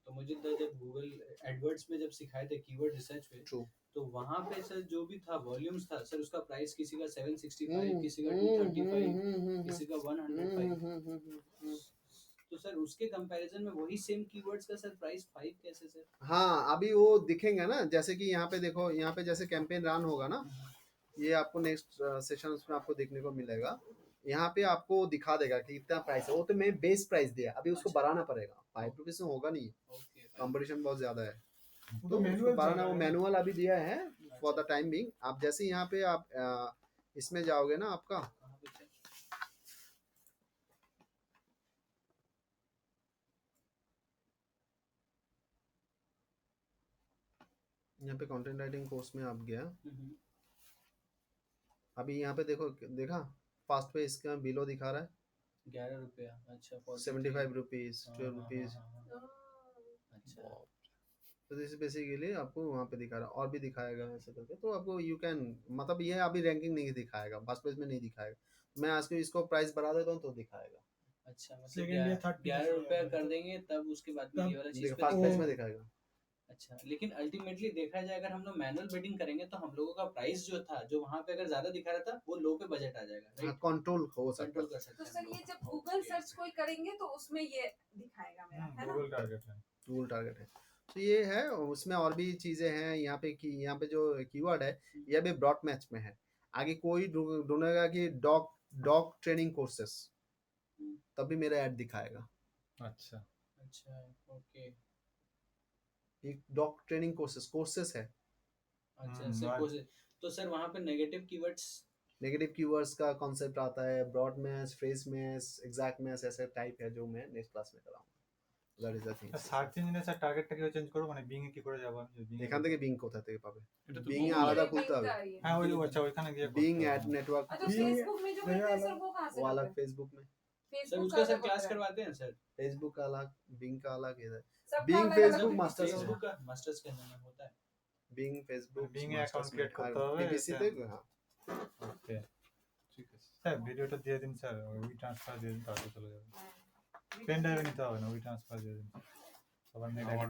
तो मुझे जब गूगल एडवर्ड्स में जब सिखाए थे कीवर्ड रिसर्च पे, True. तो वहां पे सर जो भी था वॉल्यूम्स था सर, उसका प्राइस किसी का 765, किसी का 235, किसी का 105। तो सर उसके कंपैरिजन में वही सेम कीवर्ड्स का सर प्राइस 5 कैसे सर? हाँ, अभी वो दिखेंगे ना, जैसे कि यहाँ पे देखो, यहाँ पे जैसे कैंपेन रन होगा ना, ये आपको नेक्स्ट सेशन में आपको देखने को मिलेगा, यहाँ पे आपको दिखा देगा कि इतना प्राइस है। वो तो मैं बेस प्राइस दिया, अभी उसको अच्छा। बढ़ाना पड़ेगा, 5 रुपीज में होगा नहीं, ओके कंपटीशन बहुत ज्यादा है, वो तो तो उसको मैनुअल बढ़ाना, वो मैनुअल अभी दिया है फॉर द टाइम बिंग। आप जैसे यहाँ पे आप इसमें जाओगे ना, आपका कहां पे सर? यहाँ पे कंटेंट राइटिंग कोर्स में आप गया, अभी यहाँ पे देखो, देखा फास्ट पे इसका बिलो दिखा रहा है 11 रुपया। अच्छा 75 रुपीज, 12 रुपीज। अच्छा तो दिस बेसिकली आपको वहाँ पे दिखा रहा है, और भी दिखाएगा ऐसे करके, तो आपको यू कैन, मतलब ये अभी रैंकिंग नहीं दिखाएगा, फर्स्ट पेज में नहीं दिखाएगा। मैं आज को इसको प्राइस बढ़ा देता हूँ तो दिखाएगा, अच्छा मतलब सेकंड या थर्ड 11 रुपया कर देंगे तब उसके बाद में तब ये वाला चीज देखो पे फर्स्ट वो- पेज में दिखाएगा। अच्छा लेकिन अल्टीमेटली देखा जाए अगर हम लोग मैनुअल बिडिंग करेंगे तो हम लोगों का प्राइस जो था जो वहाँ पे अगर ज्यादा दिखा रहा था वो लो पे बजट आ जाएगा हाँ, राइट, कंट्रोल हो सकता कंट्रोल है, कर सकते तो हैं सर हम ये लोग। जब गूगल Okay. सर्च कोई करेंगे तो उसमें ये दिखाएगा मेरा, है ना? गूगल टारगेट है। टूल टारगेट है। तो ये है, उसमें और भी चीजें हैं यहाँ पे, कि यहाँ पे जो कीवर्ड है ये भी ब्रॉड मैच में है। आगे कोई ढूंढेगा कि डॉग डॉग ट्रेनिंग कोर्सेस, तब भी मेरा ऐड दिखाएगा। अच्छा अच्छा ओके एक डॉग ट्रेनिंग कोर्सेस है। अच्छा सर right. तो सर वहाँ पे नेगेटिव कीवर्ड्स नेगेटिव कीवर्ड्स का कॉन्सेप्ट आता है, broad match, phrase match, exact match, ऐसे टाइप है जो मैं नेक्स्ट क्लास में कराऊंगा। That is the thing. Search ইঞ্জিনে স্যার টার্গেটটা কিভাবে চেঞ্জ করব, মানে বিং এ কি করে যাব আমি, যদি Bing এ এখান থেকে বিং কোথা থেকে পাবে? এটা তো বিং Google আলাদা এর। খুলতে হবে। হ্যাঁ ওই আচ্ছা ওইখানে গিয়ে बिंग করতে एड হবে। नेटवर्क अच्छा Bing फेसबुक में जो नया करते हैं सर अलग- वो कहाँ से वो अलग करते हैं? फेसबुक में, सर फेसबुक उसका सर अलग क्लास होता है। करवाते हैं सर फेसबुक का अलग, बिंग का अलग इधर। सबका Bing, अलग-अलग Facebook, है। मास्टर्स का फेसबुक का मास्टर्स के अंदर में होता है बिंग, फेसबुक, Bing এ मास्टर्स অ্যাকাউন্ট में ক্রিয়েট করতে হবে, पीपीसी এটা- पे हाँ। ওকে ঠিক আছে স্যার ভিডিওটা দিয়ে দিন স্যার, ওই ট্রান্সফার দিয়ে দিন তাহলে চলে যাবে, हाँ। পেন ড্রাইভে নিতে হবে না, ওই ট্রান্সফার দিয়ে দিন সবার নেট আমার